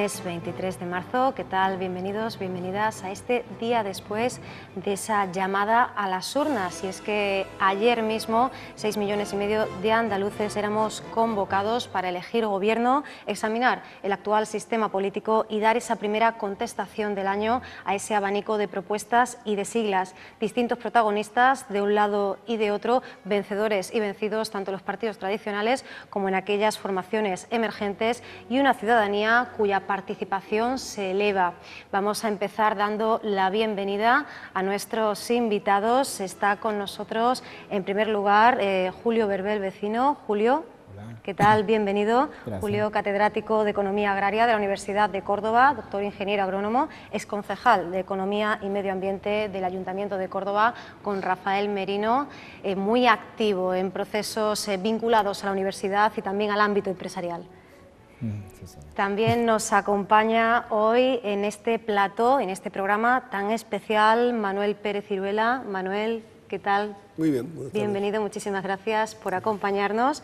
miércoles 23 de marzo. ¿Qué tal? Bienvenidos, bienvenidas a este día después de esa llamada a las urnas. Y es que ayer mismo 6,5 millones de andaluces éramos convocados para elegir gobierno, examinar el actual sistema político y dar esa primera contestación del año a ese abanico de propuestas y de siglas. Distintos protagonistas de un lado y de otro, vencedores y vencidos tanto en los partidos tradicionales como en aquellas formaciones emergentes y una ciudadanía cuya participación se eleva. Vamos a empezar dando la bienvenida a nuestros invitados. Está con nosotros, en primer lugar, Julio Berbel, vecino. Julio, hola. ¿Qué tal? Bienvenido. Gracias. Julio, catedrático de Economía Agraria de la Universidad de Córdoba, doctor ingeniero agrónomo, exconcejal de Economía y Medio Ambiente del Ayuntamiento de Córdoba, con Rafael Merino, muy activo en procesos vinculados a la universidad y también al ámbito empresarial. Sí, sí. También nos acompaña hoy en este plató, en este programa tan especial, Manuel Pérez Ciruela. Manuel, ¿qué tal? Muy bien. Bienvenido, muchísimas gracias por acompañarnos.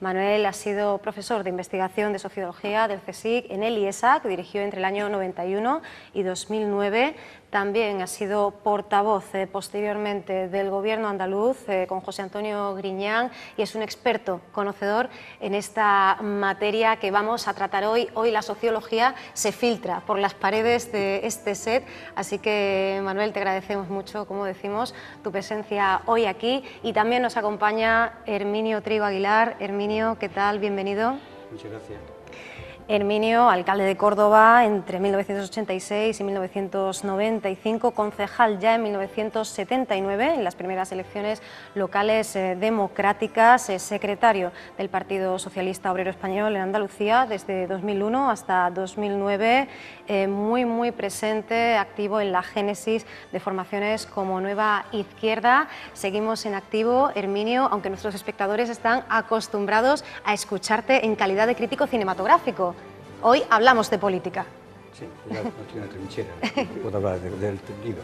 Manuel ha sido profesor de investigación de sociología del CSIC en el IESA, que dirigió entre el año 91 y 2009. También ha sido portavoz posteriormente del Gobierno andaluz con José Antonio Griñán y es un experto conocedor en esta materia que vamos a tratar hoy. Hoy la sociología se filtra por las paredes de este set, así que Manuel, te agradecemos mucho, como decimos, tu presencia hoy aquí. Y también nos acompaña Herminio Trigo Aguilar. Herminio, ¿qué tal? Bienvenido. Muchas gracias. Herminio, alcalde de Córdoba entre 1986 y 1995, concejal ya en 1979 en las primeras elecciones locales democráticas, secretario del Partido Socialista Obrero Español en Andalucía desde 2001 hasta 2009, muy presente, activo en la génesis de formaciones como Nueva Izquierda. Seguimos en activo, Herminio, aunque nuestros espectadores están acostumbrados a escucharte en calidad de crítico cinematográfico. Hoy hablamos de política. Sí, ya no estoy en la trinchera, puedo hablar del libro.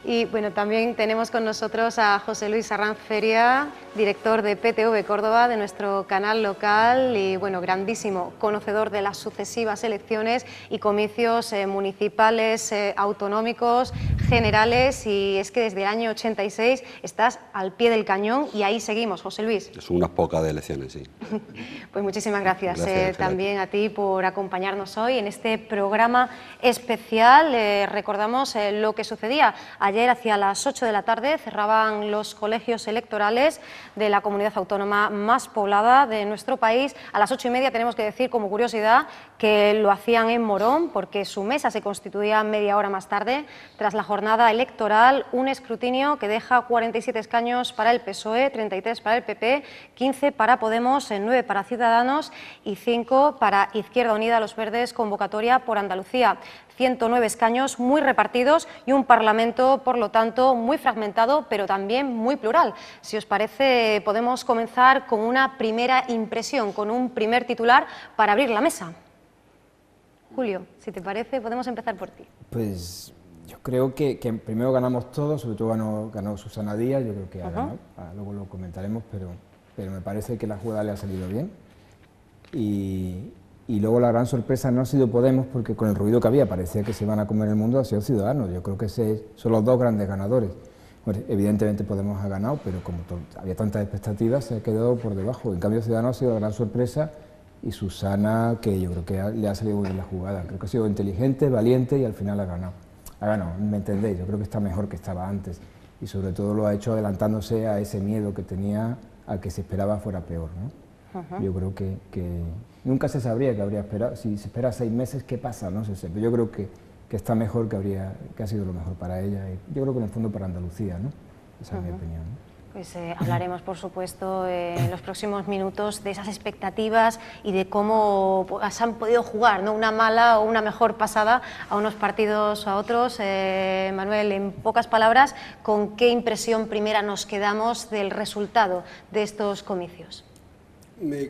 Y bueno, también tenemos con nosotros a José Luis Arranz Feria, director de PTV Córdoba, de nuestro canal local y bueno, grandísimo conocedor de las sucesivas elecciones y comicios municipales, autonómicos, generales, y es que desde el año 86 estás al pie del cañón y ahí seguimos, José Luis. Son unas pocas de elecciones, sí. Pues muchísimas gracias, también a ti por acompañarnos hoy en este programa especial. Recordamos lo que sucedía ayer hacia las 8 de la tarde, cerraban los colegios electorales de la comunidad autónoma más poblada de nuestro país. A las 8:30 tenemos que decir como curiosidad que lo hacían en Morón porque su mesa se constituía media hora más tarde. Tras la jornada electoral, un escrutinio que deja 47 escaños para el PSOE, 33 para el PP, 15 para Podemos, 9 para Ciudadanos y 5 para Izquierda Unida, Los Verdes, convocatoria por Andalucía. 109 escaños muy repartidos y un Parlamento, por lo tanto, muy fragmentado, pero también muy plural. Si os parece, podemos comenzar con una primera impresión, con un primer titular para abrir la mesa. Julio, si te parece, podemos empezar por ti. Pues yo creo que primero ganamos todos, sobre todo ganó Susana Díaz, yo creo que ha ganado, luego lo comentaremos, pero me parece que la jugada le ha salido bien. Y luego la gran sorpresa no ha sido Podemos, porque con el ruido que había parecía que se iban a comer el mundo, ha sido Ciudadanos. Yo creo que son los dos grandes ganadores. Bueno, evidentemente Podemos ha ganado, pero como había tantas expectativas, se ha quedado por debajo. En cambio Ciudadanos ha sido la gran sorpresa y Susana, que yo creo que le ha salido muy bien la jugada. Creo que ha sido inteligente, valiente y al final ha ganado. Ha ganado, ¿me entendéis? Yo creo que está mejor que estaba antes y sobre todo lo ha hecho adelantándose a ese miedo que tenía a que se esperaba fuera peor, ¿no? Yo creo que nunca se sabría que habría esperado. Si se espera 6 meses, ¿qué pasa? No se sé. Pero yo creo que está mejor, que ha sido lo mejor para ella. Y yo creo que en el fondo para Andalucía, ¿no? Esa es mi opinión, ¿no? Pues hablaremos, por supuesto, en los próximos minutos de esas expectativas y de cómo se han podido jugar, ¿no? Una mala o una mejor pasada a unos partidos o a otros. Manuel, en pocas palabras, ¿con qué impresión primera nos quedamos del resultado de estos comicios?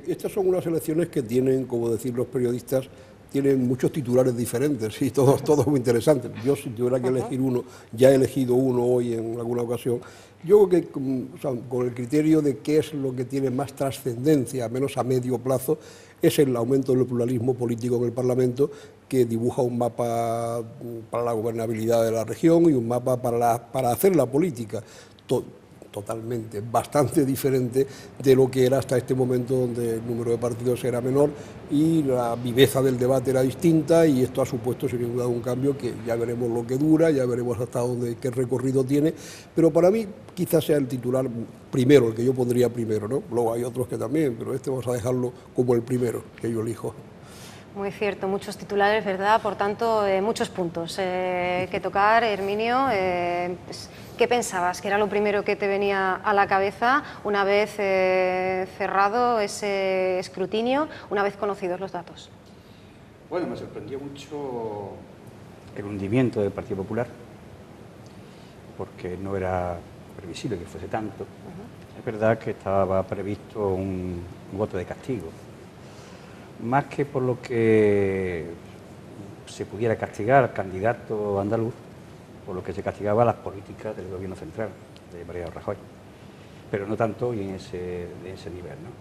Estas son unas elecciones que tienen, como decir los periodistas, tienen muchos titulares diferentes y todos muy interesantes. Yo, si tuviera que elegir uno, ya he elegido uno hoy en alguna ocasión. Yo creo que con el criterio de qué es lo que tiene más trascendencia, menos a medio plazo, es el aumento del pluralismo político en el Parlamento, que dibuja un mapa para la gobernabilidad de la región y un mapa para hacer la política. Totalmente, bastante diferente de lo que era hasta este momento, donde el número de partidos era menor y la viveza del debate era distinta, y esto ha supuesto sin duda un cambio que ya veremos lo que dura, ya veremos hasta dónde, qué recorrido tiene, pero para mí quizás sea el titular primero, el que yo pondría primero, ¿no? Luego hay otros que también, pero este vamos a dejarlo como el primero que yo elijo. Muy cierto, muchos titulares, ¿verdad? Por tanto, muchos puntos que tocar. Herminio, pues, ¿qué pensabas? ¿Qué era lo primero que te venía a la cabeza una vez cerrado ese escrutinio, una vez conocidos los datos? Bueno, me sorprendió mucho el hundimiento del Partido Popular, porque no era previsible que fuese tanto. Es verdad que estaba previsto un voto de castigo, más que por lo que se pudiera castigar al candidato andaluz, por lo que se castigaba las políticas del gobierno central, de Mariano Rajoy, pero no tanto y en ese nivel, ¿no?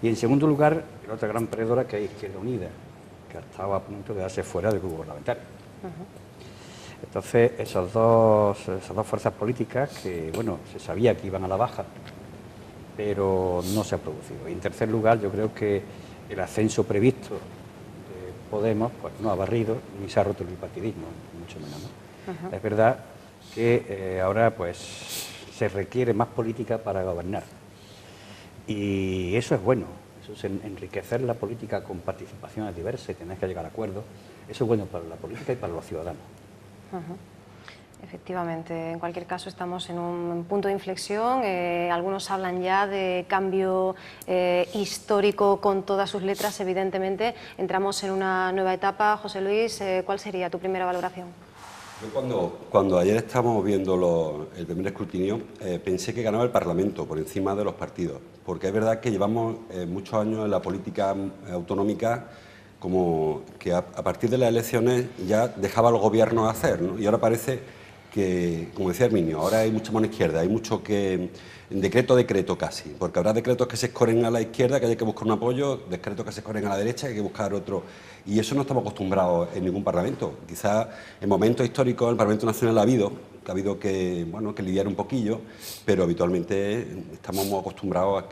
Y en segundo lugar, la otra gran perdedora, que es Izquierda Unida, que estaba a punto de darse fuera del grupo parlamentario. Entonces, esas dos fuerzas políticas que, bueno, se sabía que iban a la baja, pero no se ha producido. Y en tercer lugar, yo creo que el ascenso previsto de Podemos pues no ha barrido ni se ha roto el bipartidismo, mucho menos, ¿no? Es verdad que ahora pues se requiere más política para gobernar, y eso es bueno, eso es enriquecer la política con participaciones diversas y tener que llegar a acuerdos. Eso es bueno para la política y para los ciudadanos. Efectivamente, en cualquier caso estamos en un punto de inflexión, algunos hablan ya de cambio histórico con todas sus letras, evidentemente entramos en una nueva etapa. José Luis, ¿cuál sería tu primera valoración? Yo cuando ayer estábamos viendo el primer escrutinio, pensé que ganaba el Parlamento por encima de los partidos, porque es verdad que llevamos muchos años en la política autonómica como que a partir de las elecciones ya dejaba los gobiernos hacer, ¿no? Y ahora parece que, como decía Herminio, ahora hay mucha mano izquierda, hay mucho que decreto casi, porque habrá decretos que se escoren a la izquierda, que hay que buscar un apoyo, decretos que se escoren a la derecha, que hay que buscar otro, y eso no estamos acostumbrados en ningún parlamento. Quizás en momentos históricos el Parlamento Nacional ha habido que lidiar un poquillo, pero habitualmente estamos muy acostumbrados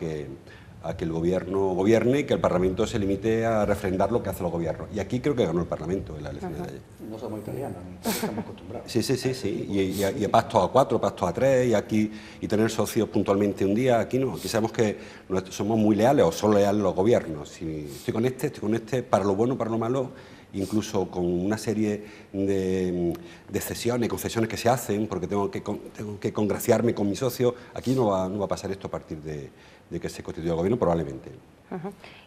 a que el gobierno gobierne y que el Parlamento se limite a refrendar lo que hacen los gobiernos. Y aquí creo que ganó el Parlamento en la elección de ayer. No somos italianos, estamos acostumbrados. Sí. Y a pactos a 4, pactos a 3, y tener socios puntualmente un día. Aquí no, aquí sabemos que somos muy leales o son leales los gobiernos. Si estoy con este, para lo bueno, para lo malo, incluso con una serie de cesiones, concesiones que se hacen, porque tengo que congraciarme con mi socio. Aquí no va a pasar esto a partir de que se constituya el gobierno, probablemente.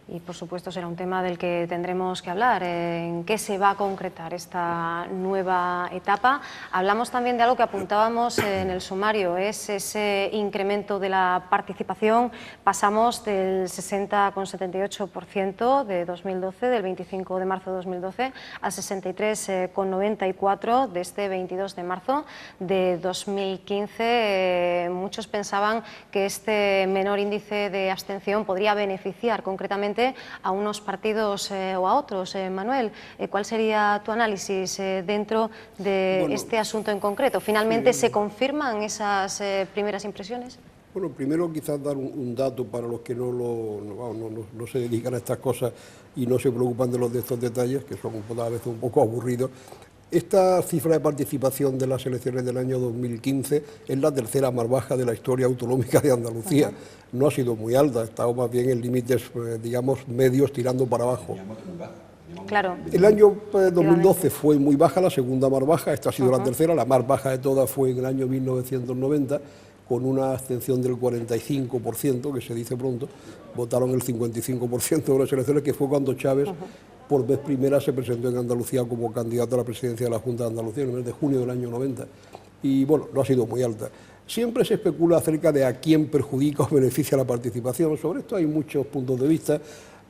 Y por supuesto será un tema del que tendremos que hablar, en qué se va a concretar esta nueva etapa. Hablamos también de algo que apuntábamos en el sumario, es ese incremento de la participación. Pasamos del 60,78% de 2012, del 25 de marzo de 2012, al 63,94% de este 22 de marzo de 2015. Muchos pensaban que este menor índice de abstención podría beneficiar concretamente a unos partidos o a otros. Manuel, ¿cuál sería tu análisis dentro de este asunto en concreto? ¿Finalmente se confirman esas primeras impresiones? Bueno, primero quizás dar un dato para los que no se dedican a estas cosas y no se preocupan de estos detalles, que son a veces un poco aburridos. Esta cifra de participación de las elecciones del año 2015 es la tercera más baja de la historia autonómica de Andalucía. No ha sido muy alta, ha estado más bien en límites, digamos, medios tirando para abajo. Claro. El año 2012 fue muy baja, la segunda más baja, esta ha sido la tercera, la más baja de todas fue en el año 1990, con una abstención del 45%, que se dice pronto, votaron el 55% de las elecciones, que fue cuando Chávez por vez primera se presentó en Andalucía como candidato a la presidencia de la Junta de Andalucía en el mes de junio del año 90. Y bueno, no ha sido muy alta. Siempre se especula acerca de a quién perjudica o beneficia la participación. Sobre esto hay muchos puntos de vista.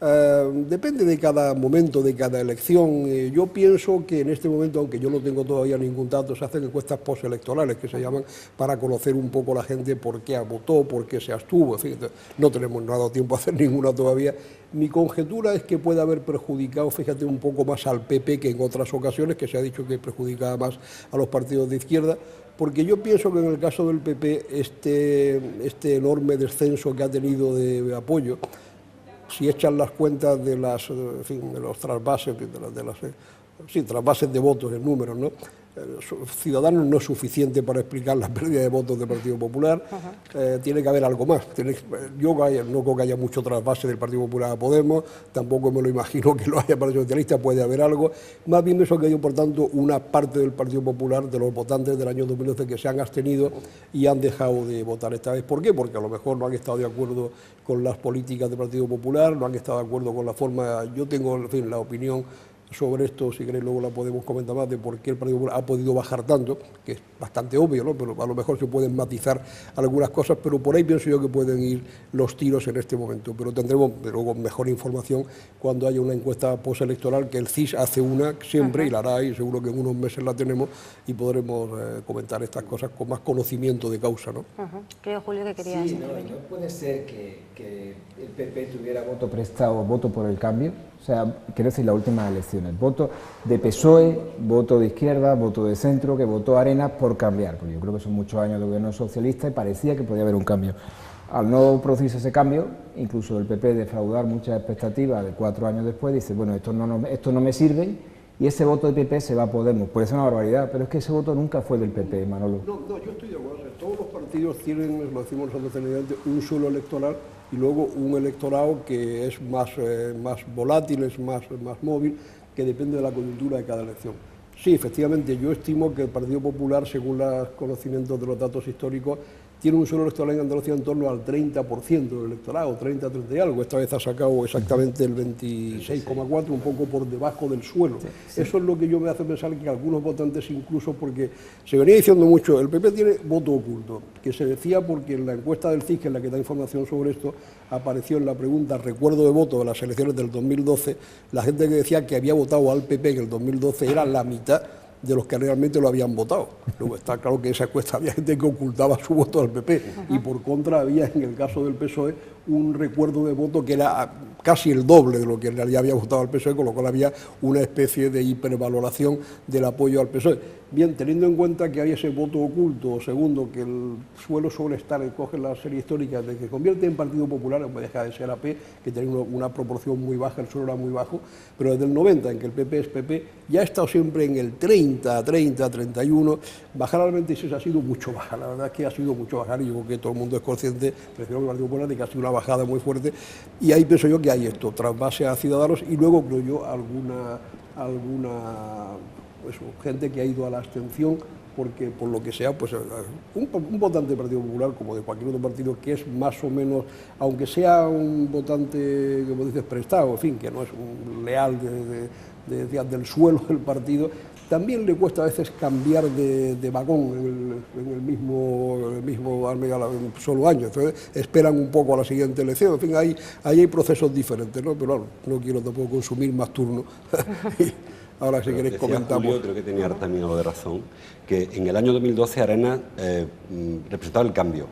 Depende de cada momento, de cada elección. Yo pienso que en este momento, aunque yo no tengo todavía ningún dato, se hacen encuestas postelectorales que se llaman para conocer un poco la gente por qué votó, por qué se abstuvo. En fin, no ha dado tiempo a hacer ninguna todavía. Mi conjetura es que puede haber perjudicado, fíjate, un poco más al PP que en otras ocasiones, que se ha dicho que perjudicaba más a los partidos de izquierda, porque yo pienso que en el caso del PP este enorme descenso que ha tenido de apoyo, si echan las cuentas de los trasvases, trasvases de votos en números, ¿no? Ciudadanos no es suficiente para explicar la pérdida de votos del Partido Popular. Tiene que haber algo más. Yo no creo que haya mucho trasvase del Partido Popular a Podemos, tampoco me lo imagino que lo haya para el Partido Socialista, puede haber algo. Más bien eso que hay, por tanto, una parte del Partido Popular, de los votantes del año 2012 que se han abstenido y han dejado de votar esta vez. ¿Por qué? Porque a lo mejor no han estado de acuerdo con las políticas del Partido Popular, no han estado de acuerdo con la forma. Yo tengo, en fin, la opinión sobre esto, si queréis luego la podemos comentar más, de por qué el Partido Popular ha podido bajar tanto, que es bastante obvio, ¿no? Pero a lo mejor se pueden matizar algunas cosas, pero por ahí pienso yo que pueden ir los tiros en este momento, pero tendremos luego mejor información cuando haya una encuesta postelectoral, que el CIS hace una siempre y la hará, y seguro que en unos meses la tenemos y podremos comentar estas cosas con más conocimiento de causa, ¿no? Creo, Julio, que querías intervenir. No puede ser que el PP tuviera voto prestado, voto por el cambio. O sea, quiero decir, las últimas elecciones, voto de PSOE, voto de izquierda, voto de centro, que votó Arenas por cambiar, porque yo creo que son muchos años de gobierno socialista y parecía que podía haber un cambio. Al no producirse ese cambio, incluso el PP defraudar muchas expectativas de 4 años después, dice, bueno, esto no me sirve, y ese voto de PP se va a Podemos. Puede ser una barbaridad, pero es que ese voto nunca fue del PP, Manolo. No, yo estoy de acuerdo. Todos los partidos tienen, lo decimos nosotros técnicamente, un suelo electoral y luego un electorado que es más volátil, es más móvil, que depende de la coyuntura de cada elección. Sí, efectivamente, yo estimo que el Partido Popular, según los conocimientos de los datos históricos, tiene un suelo electoral en Andalucía en torno al 30% del electorado, 30 y algo. Esta vez ha sacado exactamente el 26,4, un poco por debajo del suelo. Sí. Eso es lo que yo me hace pensar que algunos votantes, incluso porque se venía diciendo mucho, el PP tiene voto oculto, que se decía porque en la encuesta del CIS, que es la que da información sobre esto, apareció en la pregunta recuerdo de voto de las elecciones del 2012, la gente que decía que había votado al PP en el 2012 era la mitad de los que realmente lo habían votado. Luego está claro que en esa encuesta había gente que ocultaba su voto al PP y por contra había, en el caso del PSOE, un recuerdo de voto que era casi el doble de lo que en realidad había votado al PSOE, con lo cual había una especie de hipervaloración del apoyo al PSOE. Bien, teniendo en cuenta que hay ese voto oculto, segundo, que el suelo suele estar, coge la serie histórica de que convierte en Partido Popular, no deja de ser AP, que tiene una proporción muy baja, el suelo era muy bajo, pero desde el 90, en que el PP es PP, ya ha estado siempre en el 30, 31, bajar al 26 ha sido mucho bajar, la verdad es que ha sido mucho bajar y yo creo que todo el mundo es consciente, prefiero que el Partido Popular, de que ha sido una bajada muy fuerte y ahí pienso yo que hay esto, trasvase a Ciudadanos y luego creo yo alguna pues, gente que ha ido a la abstención porque por lo que sea, pues un votante del Partido Popular, como de cualquier otro partido, que es más o menos, aunque sea un votante, como dices, prestado, en fin, que no es un leal del suelo del partido, también le cuesta a veces cambiar de vagón en el mismo solo año. Entonces esperan un poco a la siguiente elección. En fin, ahí hay procesos diferentes, ¿no? Pero claro, no quiero tampoco consumir más turno. Ahora, si queréis, comentamos. Julio, creo que tenía también algo de razón, que en el año 2012 Arenas representaba el cambio.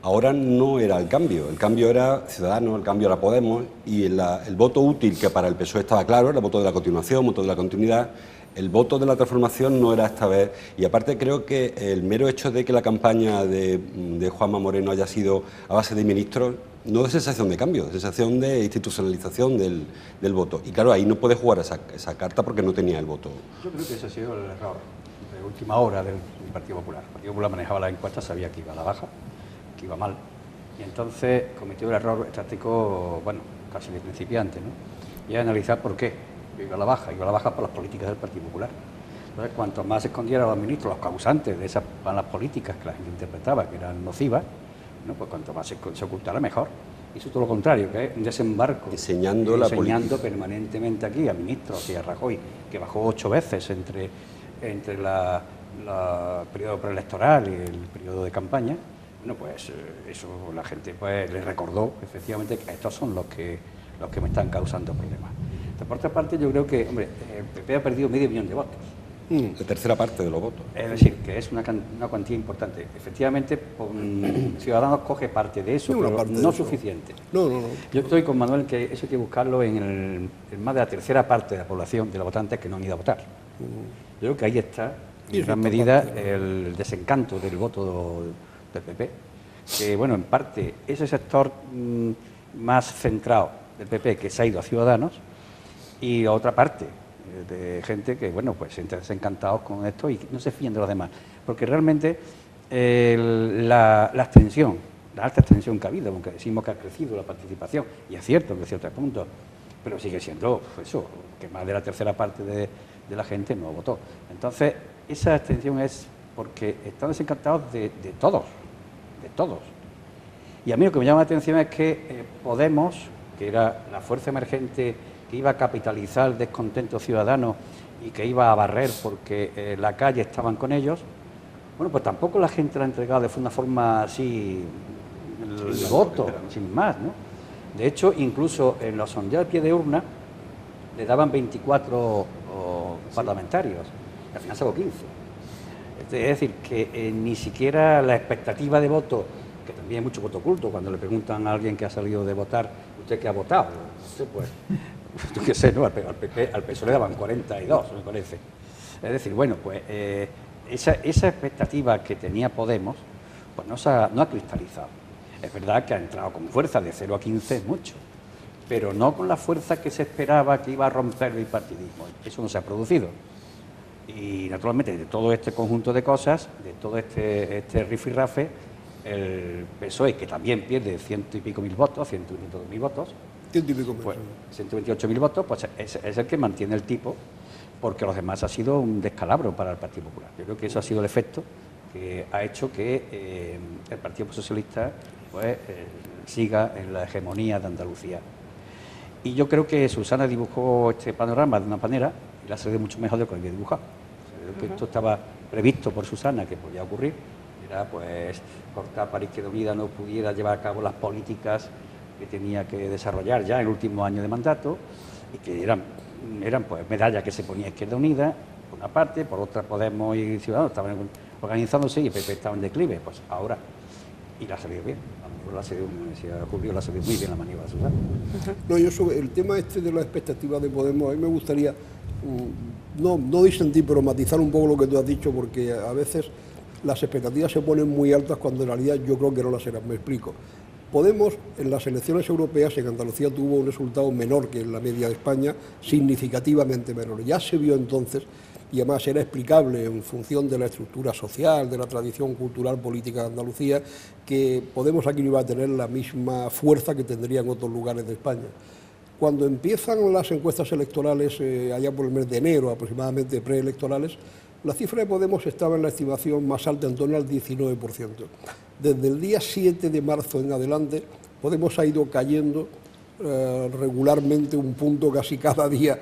Ahora no era el cambio era Ciudadanos, el cambio era Podemos, y el voto útil, que para el PSOE estaba claro, era el voto de la continuación, voto de la continuidad. El voto de la transformación no era esta vez, y aparte creo que el mero hecho de que la campaña de Juanma Moreno haya sido a base de ministros, no de sensación de cambio, de sensación de institucionalización del voto. Y claro, ahí no puede jugar esa carta porque no tenía el voto. Yo creo que ese ha sido el error de última hora del Partido Popular. El Partido Popular manejaba las encuestas, sabía que iba a la baja, que iba mal, y entonces cometió el error estático, bueno, casi de principiante, ¿no? Y analizar por qué iba a la baja por las políticas del Partido Popular. Entonces, cuanto más escondieran los ministros, los causantes de esas malas políticas que la gente interpretaba que eran nocivas, ¿no? Pues cuanto más se ocultara, mejor. Hizo todo lo contrario, que es un desembarco. Enseñando permanentemente aquí a ministros y a Rajoy, que bajó 8 veces entre el periodo preelectoral y el periodo de campaña. Bueno, pues eso la gente pues le recordó efectivamente que estos son los que los que me están causando problemas. Entonces, por otra parte, yo creo que, hombre, el PP ha perdido medio millón de votos. La tercera parte de los votos. Es decir, que es una cuantía importante. Efectivamente, Ciudadanos coge parte de eso, pero no suficiente. No. Yo estoy con Manuel que eso hay que buscarlo en más de la tercera parte de la población, de los votantes que no han ido a votar. Yo creo que ahí está, en gran medida, el desencanto del voto del PP. Que, bueno, en parte, ese sector más centrado del PP que se ha ido a Ciudadanos, y otra parte de gente que, bueno, pues se sienten encantados con esto y no se fían de los demás. Porque realmente la abstención, la alta abstención que ha habido, aunque decimos que ha crecido la participación, y es cierto que ciertos puntos, pero sigue siendo eso, que más de la tercera parte de la gente no votó. Entonces, esa abstención es porque están desencantados de todos. Y a mí lo que me llama la atención es que Podemos, que era la fuerza emergente que iba a capitalizar el descontento ciudadano y que iba a barrer porque la calle estaban con ellos, bueno, pues tampoco la gente le ha entregado de una forma así el voto, sin más, ¿no? De hecho, incluso en los sondeos de pie de urna le daban 24 parlamentarios, y al final sacó 15. Es decir, que ni siquiera la expectativa de voto, que también hay mucho voto oculto, cuando le preguntan a alguien que ha salido de votar, ¿usted qué ha votado? Usted, pues, yo qué sé, ¿no? Al PSOE le daban 42, me parece. Es decir, bueno, pues esa expectativa que tenía Podemos, pues no ha cristalizado. Es verdad que ha entrado con fuerza, de 0 a 15 es mucho, pero no con la fuerza que se esperaba que iba a romper el bipartidismo. Eso no se ha producido. Y naturalmente, de todo este conjunto de cosas, de todo este rifirrafe, el PSOE, que también pierde 100 y pico mil votos, 122.000 votos, 128.000 votos, pues es el que mantiene el tipo, porque los demás ha sido un descalabro para el Partido Popular. Yo creo que eso ha sido el efecto que ha hecho que el Partido Socialista pues, siga en la hegemonía de Andalucía. Y yo creo que Susana dibujó este panorama de una manera y la ha salido mucho mejor de lo que había dibujado. Que esto estaba previsto por Susana, que podía ocurrir, era pues cortar para Izquierda Unida no pudiera llevar a cabo las políticas que tenía que desarrollar ya en el último año de mandato, y que eran pues medallas que se ponía Izquierda Unida, por una parte, por otra Podemos y Ciudadanos estaban organizándose y el PP estaba en declive, pues ahora, y la ha salido bien. La ha salido muy bien la maniobra de Susana. No, yo sobre el tema de las expectativas de Podemos, a mí me gustaría no disentir, pero matizar un poco lo que tú has dicho, porque a veces las expectativas se ponen muy altas cuando en realidad yo creo que no las serán. Me explico. Podemos, en las elecciones europeas, en Andalucía tuvo un resultado menor que en la media de España, significativamente menor. Ya se vio entonces, y además era explicable en función de la estructura social, de la tradición cultural política de Andalucía, que Podemos aquí no iba a tener la misma fuerza que tendría en otros lugares de España. Cuando empiezan las encuestas electorales, allá por el mes de enero, aproximadamente preelectorales, la cifra de Podemos estaba en la estimación más alta, en torno al 19%. Desde el día 7 de marzo en adelante, Podemos ha ido cayendo regularmente un punto casi cada día,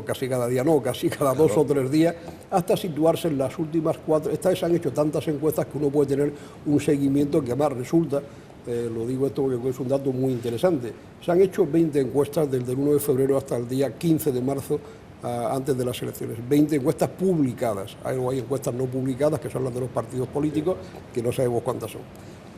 casi cada 2 o 3 días, hasta situarse en las últimas 4. Esta vez se han hecho tantas encuestas que uno puede tener un seguimiento que además resulta, lo digo esto porque es un dato muy interesante, se han hecho 20 encuestas desde el 1 de febrero hasta el día 15 de marzo, antes de las elecciones, 20 encuestas publicadas. Hay encuestas no publicadas, que son las de los partidos políticos, que no sabemos cuántas son.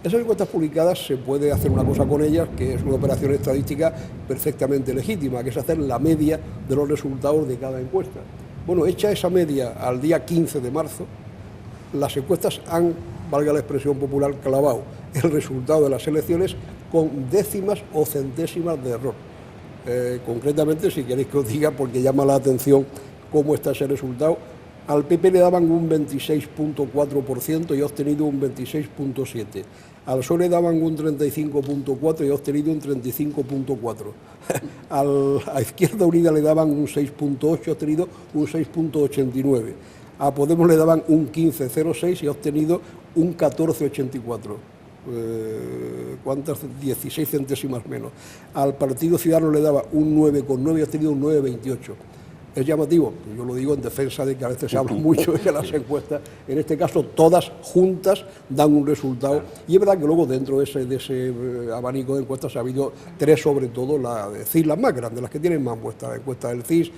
Esas encuestas publicadas se puede hacer una cosa con ellas, que es una operación estadística perfectamente legítima, que es hacer la media de los resultados de cada encuesta. Bueno, hecha esa media al día 15 de marzo, las encuestas han, valga la expresión popular, clavado el resultado de las elecciones con décimas o centésimas de error. Concretamente, si queréis que os diga, porque llama la atención cómo está ese resultado, al PP le daban un 26,4% y ha obtenido un 26,7%. Al PSOE le daban un 35,4% y ha obtenido un 35,4%. A Izquierda Unida le daban un 6,8% y ha obtenido un 6,89%. A Podemos le daban un 15,06% y ha obtenido un 14,84%. ¿Cuántas? 16 centésimas menos. Al Partido Ciudadano le daba un 9,9 y ha tenido un 9,28. Es llamativo, yo lo digo en defensa de que a veces se habla mucho de que las encuestas, en este caso todas juntas dan un resultado, y es verdad que luego dentro de ese abanico de encuestas ha habido 3 sobre todo, las CIS las más grandes, las que tienen más encuestas, la encuesta del CIS,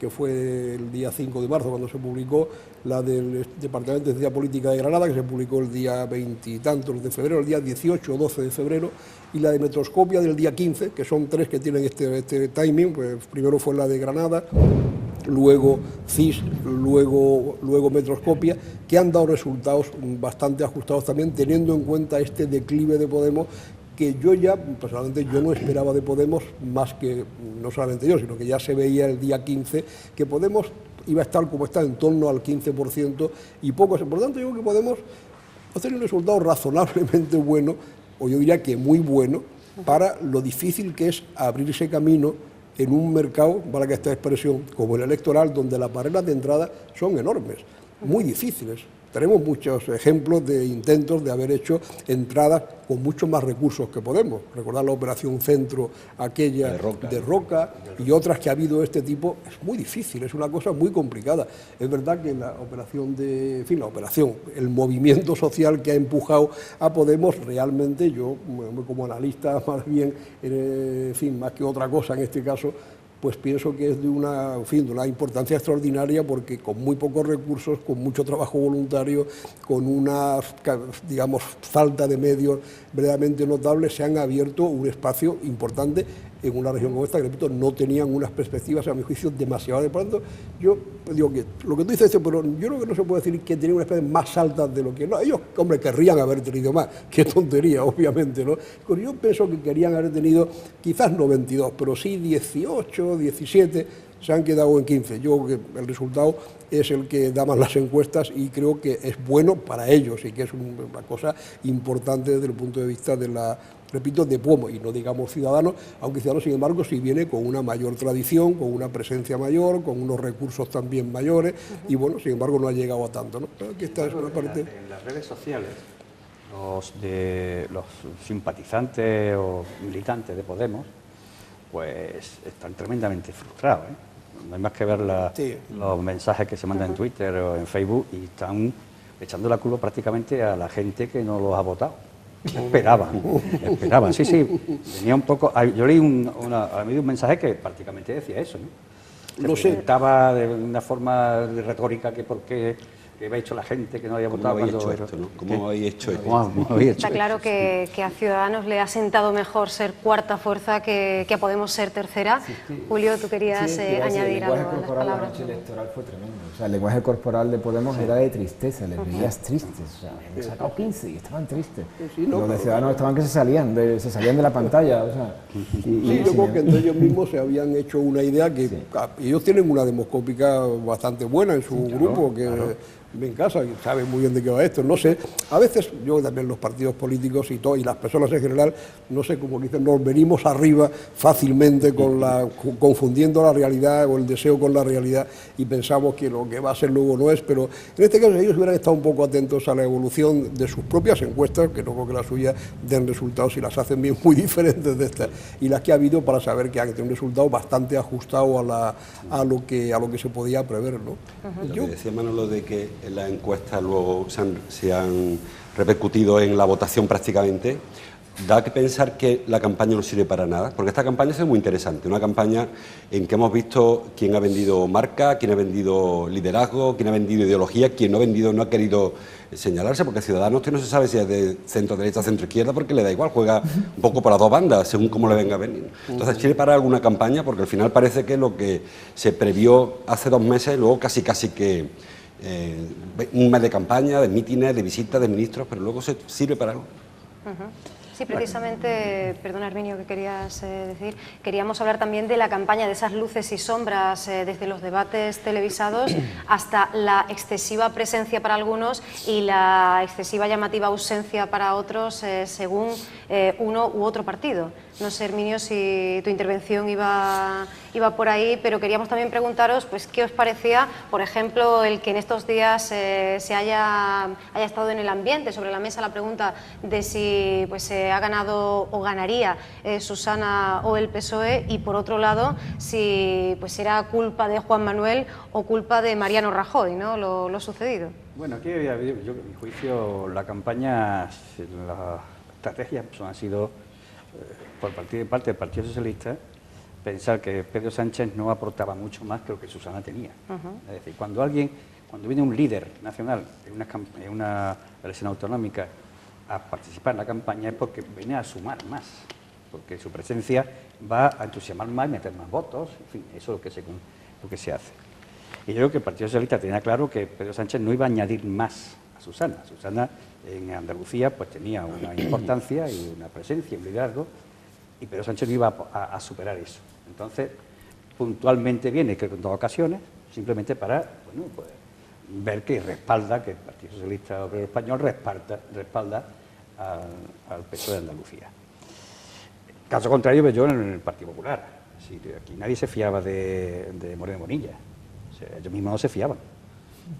que fue el día 5 de marzo cuando se publicó, la del Departamento de Ciencia Política de Granada, que se publicó el día 20 y tantos de febrero, el día 18 o 12 de febrero, y la de Metroscopia del día 15, que son 3 que tienen este timing, pues primero fue la de Granada, luego CIS, luego Metroscopia, que han dado resultados bastante ajustados también, teniendo en cuenta este declive de Podemos, que yo ya, personalmente, yo no esperaba de Podemos, más que, no solamente yo, sino que ya se veía el día 15, que Podemos iba a estar como está, en torno al 15%, y poco. Por tanto, yo creo que Podemos va a tener un resultado razonablemente bueno, o yo diría que muy bueno, para lo difícil que es abrirse camino en un mercado, para que esta expresión, como el electoral, donde las barreras de entrada son enormes, muy difíciles. Tenemos muchos ejemplos de intentos de haber hecho entradas con muchos más recursos que Podemos. Recordar la operación Centro, aquella de Roca y otras que ha habido de este tipo, es muy difícil, es una cosa muy complicada. Es verdad que la operación el movimiento social que ha empujado a Podemos, realmente yo, como analista más bien, más que otra cosa en este caso, pues pienso que es de una importancia extraordinaria, porque con muy pocos recursos, con mucho trabajo voluntario, con una, digamos, falta de medios verdaderamente notable, se han abierto un espacio importante en una región como esta, que, repito, no tenían unas perspectivas, a mi juicio, demasiado. De pronto, yo digo que lo que tú dices, pero yo creo que no se puede decir que tenían unas perspectivas más altas de lo que... No, ellos, hombre, querrían haber tenido más, qué tontería, obviamente, ¿no? Pero yo pienso que querían haber tenido, quizás no 22, pero sí 18, 17, se han quedado en 15. Yo creo que el resultado es el que daban las encuestas, y creo que es bueno para ellos, y que es una cosa importante desde el punto de vista de la... repito, de Podemos, y no digamos Ciudadanos, aunque Ciudadanos, sin embargo, sí viene con una mayor tradición, con una presencia mayor, con unos recursos también mayores, y bueno, sin embargo, no ha llegado a tanto, ¿no? Aquí está una parte... En las redes sociales, los simpatizantes o militantes de Podemos, pues están tremendamente frustrados, ¿eh? No hay más que ver los mensajes que se mandan en Twitter o en Facebook, y están echando la culpa prácticamente a la gente que no los ha votado. Esperaban, sí, venía un poco... Yo leí un mensaje que prácticamente decía eso, ¿no? Se preguntaba de una forma retórica que por qué había hecho la gente que no había votado. ¿Cómo habéis hecho esto? Está claro que a Ciudadanos le ha sentado mejor ser cuarta fuerza que a Podemos ser tercera. Sí. Julio, tú querías añadir algo a las palabras. La noche electoral fue tremendo. O sea, el lenguaje corporal de Podemos era de tristeza, les veías tristes. O sea, han sacado 15 y estaban tristes. Los de Ciudadanos estaban que se salían de la pantalla. O sea, yo creo que entre ellos mismos se habían hecho una idea que ellos tienen una demoscópica bastante buena en su grupo, en casa, y saben muy bien de qué va esto. No sé, a veces yo también, los partidos políticos y las personas en general, no sé, como dicen, nos venimos arriba fácilmente confundiendo la realidad o el deseo con la realidad, y pensamos que lo que va a ser luego no es. Pero en este caso ellos hubieran estado un poco atentos a la evolución de sus propias encuestas, que no creo que las suyas den resultados, y las hacen bien muy diferentes de estas y las que ha habido, para saber que han tenido un resultado bastante ajustado a lo que se podía prever, ¿no? Lo que decía Manolo de que en las encuestas luego se han repercutido en la votación prácticamente, da que pensar que la campaña no sirve para nada, porque esta campaña es muy interesante, una campaña en que hemos visto quién ha vendido marca, quién ha vendido liderazgo, quién ha vendido ideología, quién no ha querido señalarse, porque Ciudadanos que no se sabe si es de centro derecha o centro izquierda, porque le da igual, juega un poco por las dos bandas, según cómo le venga a venir. Entonces, ¿sirve para alguna campaña? Porque al final parece que lo que se previó hace 2 meses, luego casi que un mes de campaña, de mítines, de visitas de ministros, pero luego se sirve para algo. Sí, precisamente, perdona Herminio, que querías decir, queríamos hablar también de la campaña, de esas luces y sombras, desde los debates televisados hasta la excesiva presencia para algunos y la excesiva llamativa ausencia para otros, según uno u otro partido. No sé, Herminio, si tu intervención iba iba por ahí, pero queríamos también preguntaros pues qué os parecía, por ejemplo, el que en estos días se haya estado en el ambiente, sobre la mesa la pregunta de si pues se ha ganado o ganaría Susana o el PSOE, y por otro lado si pues era culpa de Juan Manuel o culpa de Mariano Rajoy, ¿no? Lo sucedido. Bueno, aquí había habido, yo, en mi juicio, la campaña, las estrategias han sido, por parte del Partido Socialista, pensar que Pedro Sánchez no aportaba mucho más que lo que Susana tenía. Es decir, cuando viene un líder nacional en una elección autonómica a participar en la campaña, es porque viene a sumar más, porque su presencia va a entusiasmar más y meter más votos, en fin, eso es lo que se hace. Y yo creo que el Partido Socialista tenía claro que Pedro Sánchez no iba a añadir más a Susana. Susana en Andalucía pues tenía una importancia y una presencia, un liderazgo, y Pedro Sánchez no iba a superar eso. Entonces, puntualmente viene, creo que en 2 ocasiones, simplemente para pues, ver que respalda, que el Partido Socialista Obrero Español respalda al PSOE de Andalucía. Caso contrario, veo yo en el Partido Popular. Sí, aquí nadie se fiaba de Moreno Bonilla. O sea, ellos mismos no se fiaban,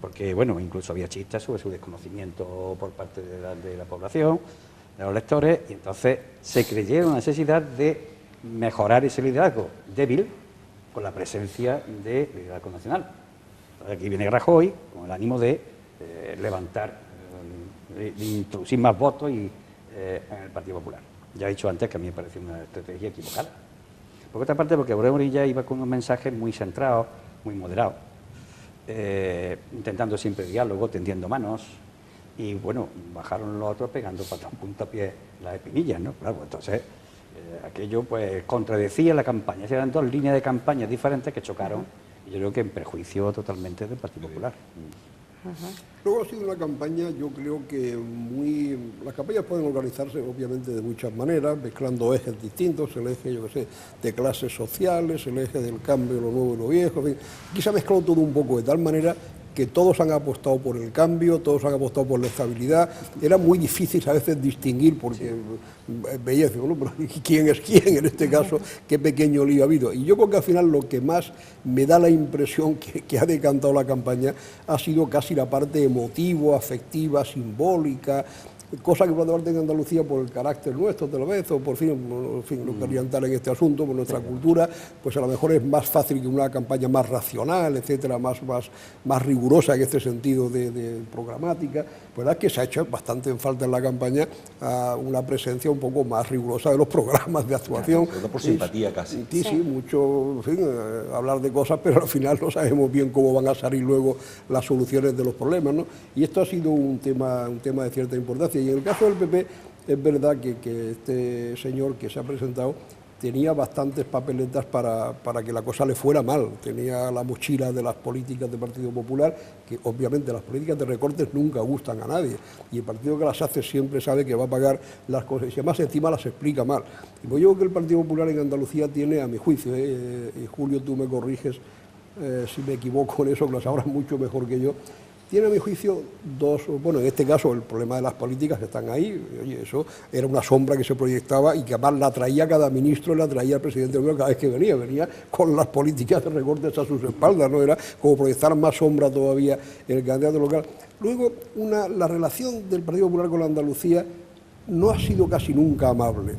porque bueno, incluso había chistes sobre su desconocimiento por parte de la población, de los electores, y entonces se creyeron la necesidad de mejorar ese liderazgo débil con la presencia de liderazgo nacional. Entonces aquí viene Rajoy con el ánimo de levantar, de introducir más votos en el Partido Popular. Ya he dicho antes que a mí me parece una estrategia equivocada. Por otra parte, porque Moreno Bonilla iba con unos mensajes muy centrados, muy moderados, intentando siempre diálogo, tendiendo manos, y bueno, bajaron los otros pegando para un puntapié las espinillas, ¿no? Claro, entonces aquello pues contradecía la campaña, eran 2 líneas de campaña diferentes que chocaron, y yo creo que en perjuicio totalmente del Partido Popular. Luego ha sido una campaña, yo creo que las campañas pueden organizarse obviamente de muchas maneras, mezclando ejes distintos, el eje, yo qué sé, de clases sociales, el eje del cambio, lo nuevo y lo viejo, en fin. Aquí se ha mezclado todo un poco de tal manera que todos han apostado por el cambio, todos han apostado por la estabilidad. Era muy difícil a veces distinguir, porque veías, bueno, pero ¿quién es quién en este caso? Qué pequeño lío ha habido. Y yo creo que al final lo que más me da la impresión que ha decantado la campaña ha sido casi la parte emotiva, afectiva, simbólica, cosa que por otra parte en Andalucía, por el carácter nuestro tal vez, o por fin, no quería entrar en este asunto, por nuestra cultura, pues a lo mejor es más fácil que una campaña más racional, etcétera, más rigurosa en este sentido de programática. Pues la verdad es que se ha hecho bastante en falta en la campaña una presencia un poco más rigurosa de los programas de actuación. Todo por simpatía casi. Sí, mucho, en fin, hablar de cosas, pero al final no sabemos bien cómo van a salir luego las soluciones de los problemas, ¿no? Y esto ha sido un tema de cierta importancia. Y en el caso del PP es verdad que este señor que se ha presentado tenía bastantes papeletas para que la cosa le fuera mal. Tenía la mochila de las políticas del Partido Popular, que obviamente las políticas de recortes nunca gustan a nadie, y el partido que las hace siempre sabe que va a pagar las cosas, y además encima las explica mal. Y pues yo creo que el Partido Popular en Andalucía tiene, a mi juicio, y Julio, tú me corriges si me equivoco en eso, que lo sabrás mucho mejor que yo, tiene a mi juicio en este caso el problema de las políticas que están ahí. Oye, eso era una sombra que se proyectaba y que además la traía cada ministro, la traía el presidente del gobierno cada vez que venía con las políticas de recortes a sus espaldas, ¿no? Era como proyectar más sombra todavía en el candidato local. Luego, la relación del Partido Popular con la Andalucía no ha sido casi nunca amable.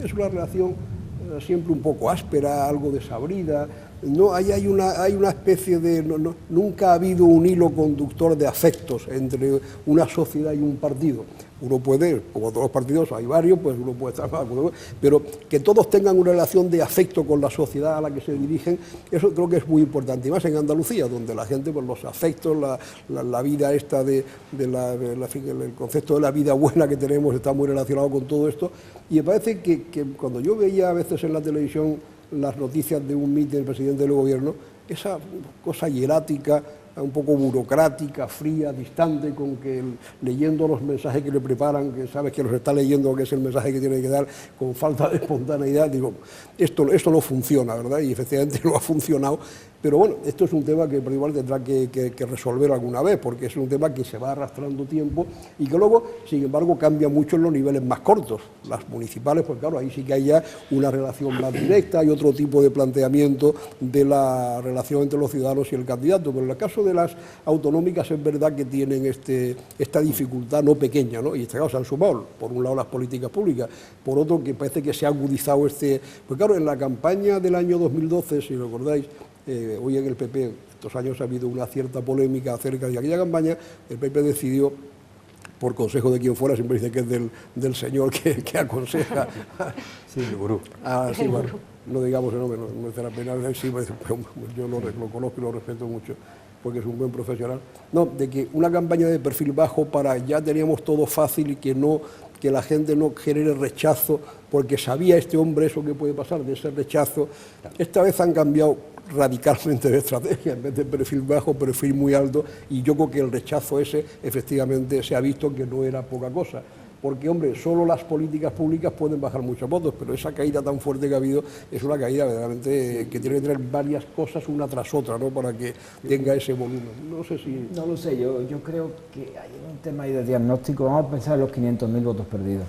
Es una relación siempre un poco áspera, algo desabrida. No, hay una especie de... nunca ha habido un hilo conductor de afectos entre una sociedad y un partido. Uno puede, como todos los partidos, hay varios, pues uno puede estar más, pero que todos tengan una relación de afecto con la sociedad a la que se dirigen, eso creo que es muy importante. Y más en Andalucía, donde la gente, pues los afectos, la vida esta el concepto de la vida buena que tenemos está muy relacionado con todo esto. Y me parece que cuando yo veía a veces en la televisión las noticias de un mitin del presidente del gobierno, esa cosa hierática, un poco burocrática, fría, distante, con que leyendo los mensajes que le preparan, que sabes que los está leyendo, que es el mensaje que tiene que dar, con falta de espontaneidad, digo, esto no funciona, ¿verdad? Y efectivamente no ha funcionado. Pero bueno, esto es un tema que igual tendrá que resolver alguna vez, porque es un tema que se va arrastrando tiempo y que luego, sin embargo, cambia mucho en los niveles más cortos. Las municipales, pues claro, ahí sí que hay ya una relación más directa, hay otro tipo de planteamiento de la relación entre los ciudadanos y el candidato, pero en el caso de las autonómicas es verdad que tienen esta dificultad no pequeña, ¿no? Y se han sumado, por un lado, las políticas públicas, por otro, que parece que se ha agudizado pues claro, en la campaña del año 2012, si recordáis, hoy en el PP, estos años ha habido una cierta polémica acerca de aquella campaña. El PP decidió, por consejo de quien fuera, siempre dice que es del señor que aconseja. Sí, el gurú. Sí, bueno, no digamos el nombre, no merece la pena, sí, pero yo lo conozco y lo respeto mucho, porque es un buen profesional. No, de que una campaña de perfil bajo para ya teníamos todo fácil y que la gente no genere rechazo, porque sabía este hombre eso que puede pasar, de ese rechazo. Esta vez han cambiado radicalmente de estrategia, en vez de perfil bajo, perfil muy alto, y yo creo que el rechazo ese efectivamente se ha visto que no era poca cosa, porque hombre, solo las políticas públicas pueden bajar muchos votos, pero esa caída tan fuerte que ha habido es una caída verdaderamente que tiene que tener varias cosas una tras otra, ¿no?, para que tenga ese volumen. No sé si... No lo sé, yo creo que hay un tema ahí de diagnóstico. Vamos a pensar en los 500.000 votos perdidos.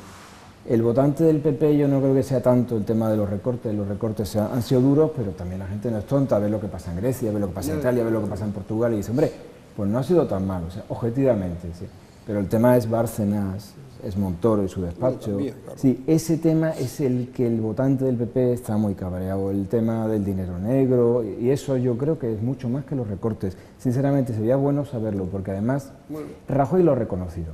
El votante del PP yo no creo que sea tanto el tema de los recortes han sido duros, pero también la gente no es tonta, ve lo que pasa en Grecia, ve lo que pasa en Italia, ve lo que pasa en Portugal y dice, hombre, pues no ha sido tan mal, o sea, objetivamente, sí. Pero el tema es Bárcenas, es Montoro y su despacho. También, claro. Sí, ese tema es el que el votante del PP está muy cabreado, el tema del dinero negro, y eso yo creo que es mucho más que los recortes. Sinceramente sería bueno saberlo, porque además Rajoy lo ha reconocido.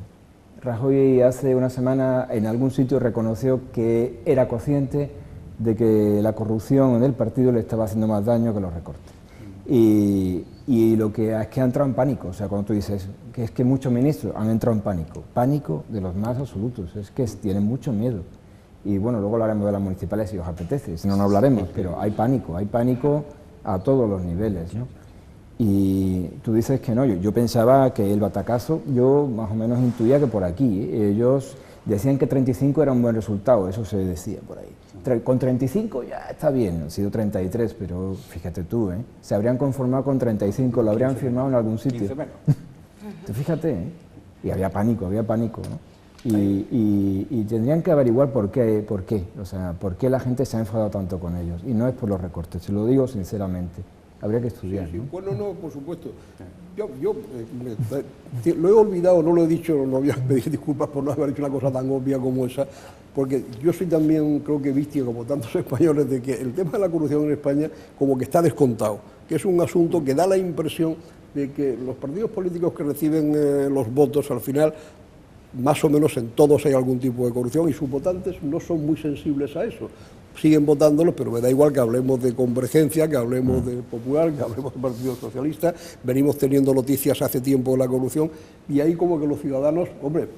Rajoy hace una semana en algún sitio reconoció que era consciente de que la corrupción en el partido le estaba haciendo más daño que los recortes. Y lo que es que ha entrado en pánico, o sea, cuando tú dices que es que muchos ministros han entrado en pánico de los más absolutos, es que tienen mucho miedo. Y bueno, luego hablaremos de las municipales si os apetece, si no, no hablaremos, pero hay pánico a todos los niveles, ¿no? Y tú dices que no, yo pensaba que el batacazo, yo más o menos intuía que por aquí, ellos decían que 35 era un buen resultado, eso se decía por ahí. Con 35 ya está bien, han sido 33, pero fíjate tú, se habrían conformado con 35, lo habrían firmado en algún sitio. 15 menos. Tú fíjate, y había pánico, ¿no? Y tendrían que averiguar por qué, o sea, por qué la gente se ha enfadado tanto con ellos, y no es por los recortes, se lo digo sinceramente. Habría que estudiar, sí, sí. ¿no? Bueno, no, por supuesto. Yo lo he olvidado, no lo he dicho, no voy a pedir disculpas por no haber hecho una cosa tan obvia como esa, porque yo soy también, creo que víctima, como tantos españoles, de que el tema de la corrupción en España como que está descontado, que es un asunto que da la impresión de que los partidos políticos que reciben los votos al final, más o menos en todos hay algún tipo de corrupción y sus votantes no son muy sensibles a eso. Siguen votándolos, pero me da igual que hablemos de Convergencia, que hablemos de Popular, que hablemos del Partido Socialista. Venimos teniendo noticias hace tiempo de la corrupción y ahí como que los ciudadanos, hombre,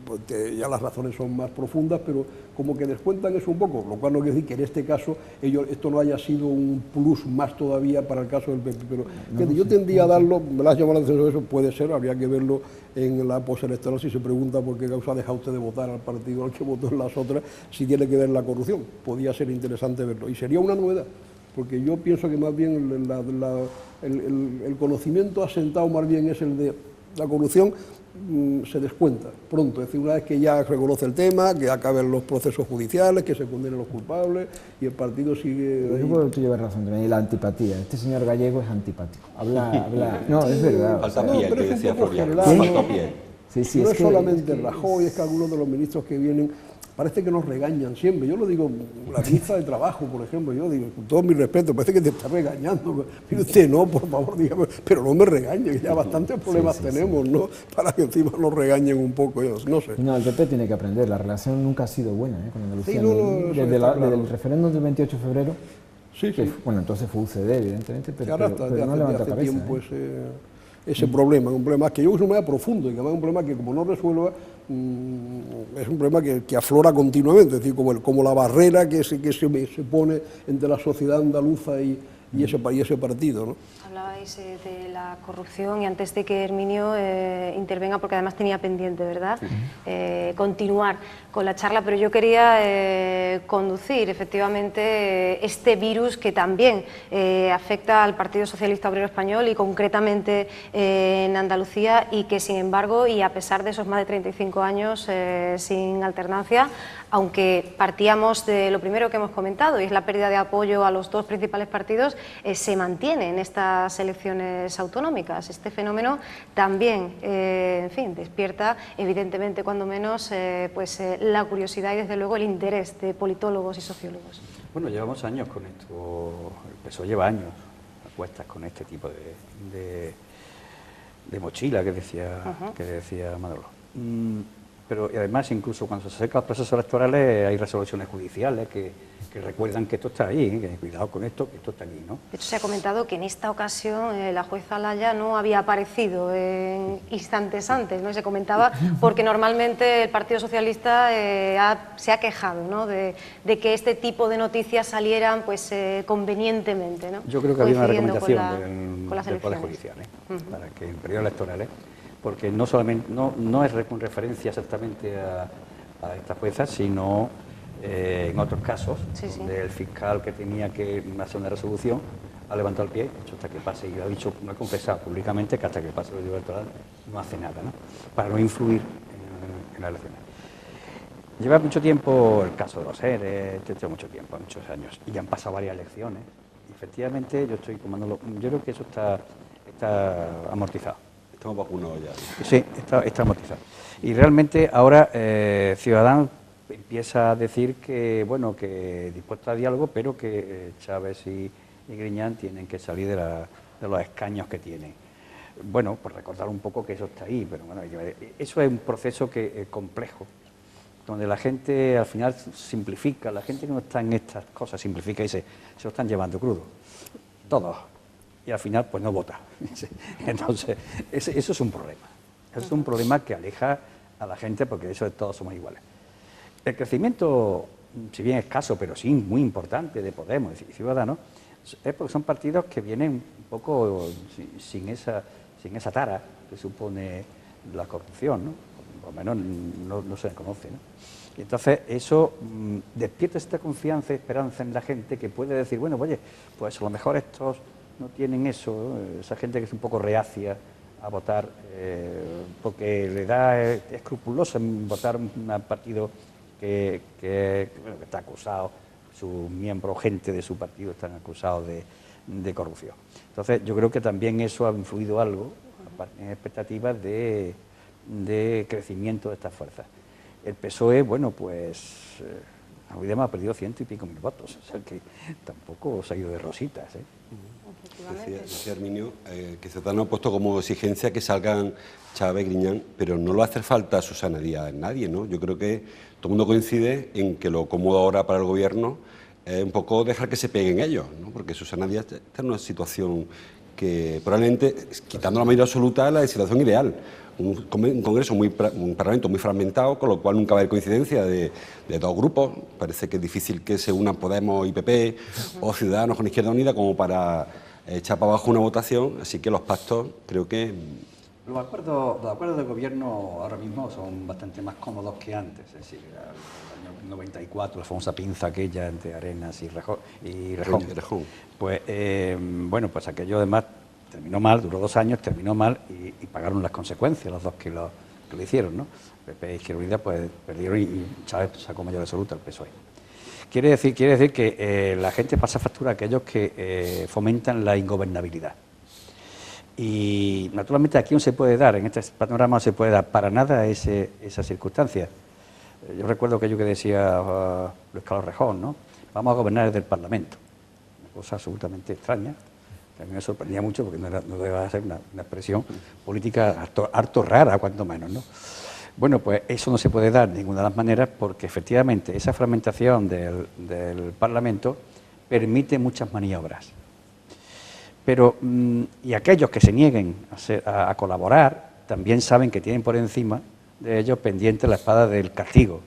pues ya las razones son más profundas, pero como que descuentan eso un poco, lo cual no quiere decir que en este caso esto no haya sido un plus más todavía para el caso del PP, pero fíjate, yo tendría a darlo, me la has llamado la atención, eso puede ser, habría que verlo en la postelectoral si se pregunta por qué causa deja usted de votar al partido al que votó en las otras, si tiene que ver la corrupción, podría ser interesante verlo, y sería una novedad, porque yo pienso que más bien el conocimiento asentado más bien es el de la corrupción, se descuenta pronto, es decir, una vez que ya reconoce el tema, que acaben los procesos judiciales, que se condenen los culpables y el partido sigue... Yo creo que tú llevas razón también, y la antipatía. Este señor Gallego es antipático. Habla... No, es verdad. Falta o sea, piel, que decía Florian. general, Falta piel. Sí, no es es que, solamente Rajoy, es que algunos de los ministros que vienen parece que nos regañan siempre. Yo lo digo, la ministra de Trabajo, por ejemplo, yo digo, con todo mi respeto, parece que te está regañando. Mire usted, no, por favor, dígame, pero no me regañe, que ya bastantes problemas tenemos, ¿no? Para que encima nos regañen un poco, no sé. No, el PP tiene que aprender, la relación nunca ha sido buena con Andalucía. Sí, desde el referéndum del 28 de febrero, sí, que, sí. bueno, entonces fue UCD, evidentemente, pero no hace levanta cabeza. Tiempo ese problema, un problema que yo creo que es un problema profundo y que además es un problema que como no resuelva, es un problema que aflora continuamente, es decir, como la barrera que se pone entre la sociedad andaluza y y ese partido, ¿no? Hablabais de la corrupción y antes de que Herminio intervenga, porque además tenía pendiente, ¿verdad?, continuar con la charla, pero yo quería conducir efectivamente este virus que también afecta al Partido Socialista Obrero Español y concretamente en Andalucía, y que sin embargo, y a pesar de esos más de 35 años sin alternancia, aunque partíamos de lo primero que hemos comentado, y es la pérdida de apoyo a los dos principales partidos, se mantiene en estas elecciones autonómicas. Este fenómeno también, en fin, despierta evidentemente, cuando menos, la curiosidad y desde luego el interés de politólogos y sociólogos. Bueno, llevamos años con esto, el PSOE lleva años a cuestas con este tipo de mochila que decía Manolo. Pero y además, incluso cuando se acercan los procesos electorales, hay resoluciones judiciales que recuerdan que esto está ahí, que cuidado con esto, que esto está aquí, ¿no? De hecho, se ha comentado que en esta ocasión la jueza Laya no había aparecido en instantes antes, ¿no? Y se comentaba porque normalmente el Partido Socialista se ha quejado, ¿no?, de que este tipo de noticias salieran convenientemente, ¿no? Yo creo que había una recomendación con las del Poder Judicial, para que en periodos electorales, porque no solamente no es con referencia exactamente a esta jueza, sino en otros casos, donde el fiscal que tenía que hacer una resolución ha levantado el pie, hecho hasta que pase, y ha dicho, no ha confesado públicamente que hasta que pase el periodo electoral no hace nada, ¿no?, para no influir en las elecciones. Lleva mucho tiempo el caso de los ERE, lleva muchos años, y ya han pasado varias elecciones, y efectivamente yo estoy tomándolo, yo creo que eso está amortizado. Estamos vacunados ya. Sí, está amortizado. Y realmente ahora Ciudadanos empieza a decir que, bueno, que dispuesto a diálogo, pero que Chávez y Griñán tienen que salir de los escaños que tienen. Bueno, por recordar un poco que eso está ahí, pero bueno, eso es un proceso complejo, donde la gente al final simplifica, la gente que no está en estas cosas simplifica y se lo están llevando crudo, todos, y al final pues no vota. Entonces, eso es un problema, eso es un problema que aleja a la gente, porque eso todos somos iguales. El crecimiento, si bien escaso, pero sí muy importante, de Podemos y Ciudadanos, es porque son partidos que vienen un poco sin esa tara que supone la corrupción, ¿no? Por lo menos no se conoce, ¿no? Y entonces eso despierta esta confianza y esperanza en la gente, que puede decir, bueno, oye, pues a lo mejor estos no tienen eso, ¿no? Esa gente que es un poco reacia a votar porque le da escrupuloso en votar un partido que está acusado, sus miembros, gente de su partido están acusados de corrupción. Entonces yo creo que también eso ha influido algo en expectativas de crecimiento de estas fuerzas. El PSOE, bueno, pues ha perdido 100 y pico mil votos, o sea que tampoco se ha ido de rositas, ¿eh? Decía Herminio que Ciudadanos ha puesto como exigencia que salgan Chávez, Griñán, pero no le hace falta Susana Díaz a nadie, ¿no? Yo creo que todo el mundo coincide en que lo cómodo ahora para el gobierno es un poco dejar que se peguen ellos, ¿no? Porque Susana Díaz está en una situación que probablemente, quitando la mayoría absoluta, es la situación ideal. Un Congreso, un Parlamento muy fragmentado, con lo cual nunca va a haber coincidencia de dos grupos. Parece que es difícil que se unan Podemos y PP o Ciudadanos con Izquierda Unida como para echar para abajo una votación, así que los pactos creo que... Los acuerdos de gobierno ahora mismo son bastante más cómodos que antes, es decir, en el año 94, la famosa pinza aquella entre Arenas y Rejón. Pues, bueno, pues aquello además terminó mal, duró 2 años, terminó mal y pagaron las consecuencias los dos que lo hicieron, ¿no? PP e Izquierda Unida pues perdieron y Chávez sacó mayoría absoluta al PSOE. Quiere decir que la gente pasa factura a aquellos que fomentan la ingobernabilidad. Y naturalmente aquí no se puede dar, en este panorama no se puede dar para nada esa circunstancia. Yo recuerdo aquello que decía Luis Carlos Rejón, ¿no? Vamos a gobernar desde el Parlamento. Una cosa absolutamente extraña, que a mí me sorprendía mucho porque no debe ser una expresión política harto rara, cuanto menos, ¿no? Bueno, pues eso no se puede dar de ninguna de las maneras, porque efectivamente esa fragmentación del Parlamento permite muchas maniobras. Pero, y aquellos que se nieguen a colaborar, también saben que tienen por encima de ellos pendiente la espada del castigo.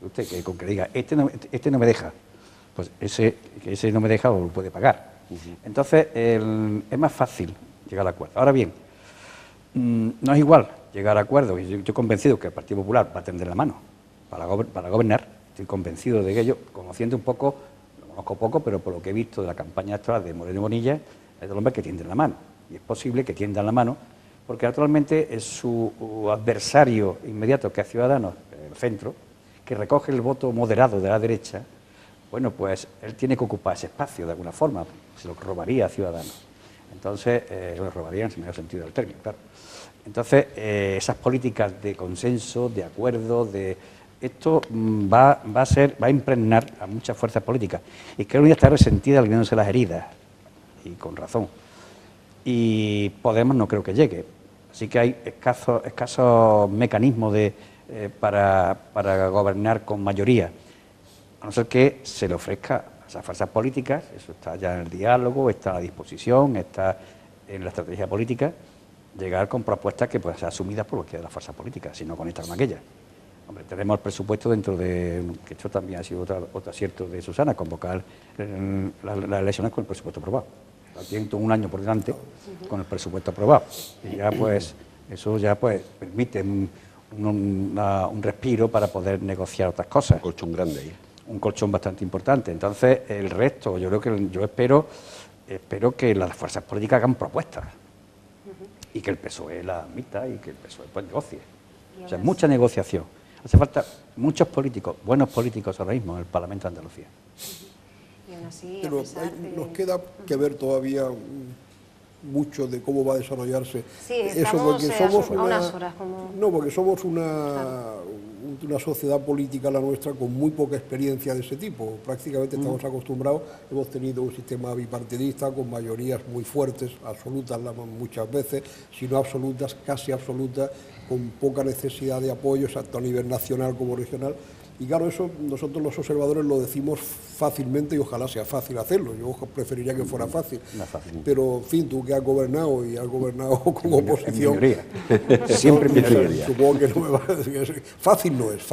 Usted con que diga, este no me deja, pues ese no me deja o lo puede pagar. Entonces, es más fácil llegar a acuerdos. Ahora bien, no es igual llegar a acuerdos, y yo estoy convencido que el Partido Popular va a tender la mano para gobernar, estoy convencido de ello, conociendo un poco, lo conozco poco, pero por lo que he visto de la campaña actual de Moreno Bonilla, es del hombre que tiende la mano, y es posible que tiendan la mano, porque actualmente es su adversario inmediato, que es Ciudadanos, el centro, que recoge el voto moderado de la derecha. Bueno, pues él tiene que ocupar ese espacio de alguna forma, se lo robaría a Ciudadanos. Entonces, lo robaría en el medio sentido del término, claro. Entonces, esas políticas de consenso, de acuerdo, esto va a impregnar a muchas fuerzas políticas. Y que la unidad está resentida aliviándose las heridas, y con razón. Y Podemos no creo que llegue. Así que hay escasos mecanismos para gobernar con mayoría, a no ser que se le ofrezca a esas fuerzas políticas, eso está ya en el diálogo, está a la disposición, está en la estrategia política, llegar con propuestas que puedan ser asumidas por cualquiera de las fuerzas políticas, si no con esta con aquella. Hombre, tenemos el presupuesto dentro de, que esto también ha sido otro acierto de Susana, convocar las elecciones con el presupuesto aprobado. Tienen todo un año por delante con el presupuesto aprobado. Y ya pues, eso ya pues permite un respiro para poder negociar otras cosas. Un colchón grande ahí. Un colchón bastante importante. Entonces, el resto, yo espero que las fuerzas políticas hagan propuestas y que el PSOE las admita y que el PSOE pues negocie. O sea, mucha negociación. Hace falta muchos políticos, buenos políticos ahora mismo en el Parlamento de Andalucía. Y aún así, Pero nos queda que ver todavía mucho de cómo va a desarrollarse. Sí, estamos porque somos a unas horas. Como... No, porque somos una sociedad política, la nuestra, con muy poca experiencia de ese tipo. Prácticamente estamos acostumbrados, hemos tenido un sistema bipartidista con mayorías muy fuertes, absolutas muchas veces, si no absolutas, casi absolutas, con poca necesidad de apoyo, tanto a nivel nacional como regional. Y claro, eso nosotros los observadores lo decimos fácilmente y ojalá sea fácil hacerlo. Yo preferiría que fuera fácil. Pero, en fin, tú que has gobernado y has gobernado con oposición... Siempre en minoría. Supongo que no me va a decir... Fácil no es.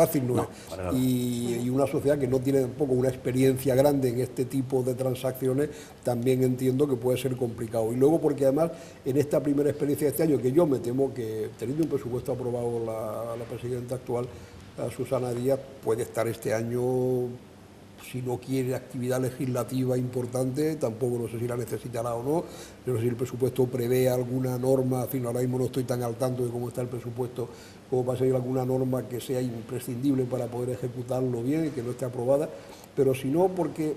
Y una sociedad que no tiene tampoco una experiencia grande en este tipo de transacciones, también entiendo que puede ser complicado. Y luego porque además, en esta primera experiencia de este año, que yo me temo que, teniendo un presupuesto aprobado la presidenta actual, Susana Díaz, puede estar este año, si no quiere actividad legislativa importante, tampoco no sé si la necesitará o no, no sé si el presupuesto prevé alguna norma, en fin, ahora mismo no estoy tan al tanto de cómo está el presupuesto, como para seguir alguna norma que sea imprescindible para poder ejecutarlo bien y que no esté aprobada, pero si no, porque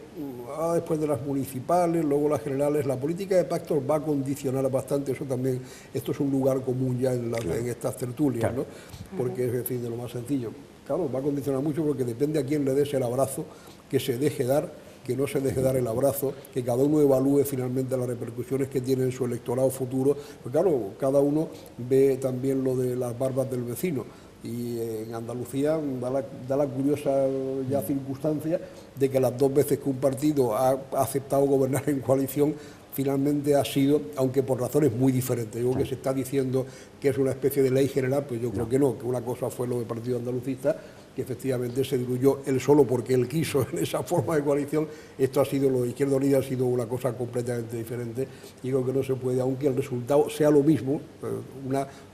después de las municipales, luego las generales, la política de pactos va a condicionar bastante, eso también, esto es un lugar común ya en estas tertulias, ¿no? Porque es, en fin, de lo más sencillo. Claro, va a condicionar mucho porque depende a quién le des el abrazo, que se deje dar, que no se deje dar el abrazo, que cada uno evalúe finalmente las repercusiones que tiene en su electorado futuro, porque claro, cada uno ve también lo de las barbas del vecino. Y en Andalucía da la curiosa ya circunstancia de que las dos veces que un partido ha aceptado gobernar en coalición, finalmente ha sido, aunque por razones muy diferentes. Yo creo que se está diciendo que es una especie de ley general, pues yo creo que no, que una cosa fue lo del Partido Andalucista, que efectivamente se diluyó él solo porque él quiso en esa forma de coalición. Esto ha sido, lo de Izquierda Unida ha sido una cosa completamente diferente y creo que no se puede, aunque el resultado sea lo mismo,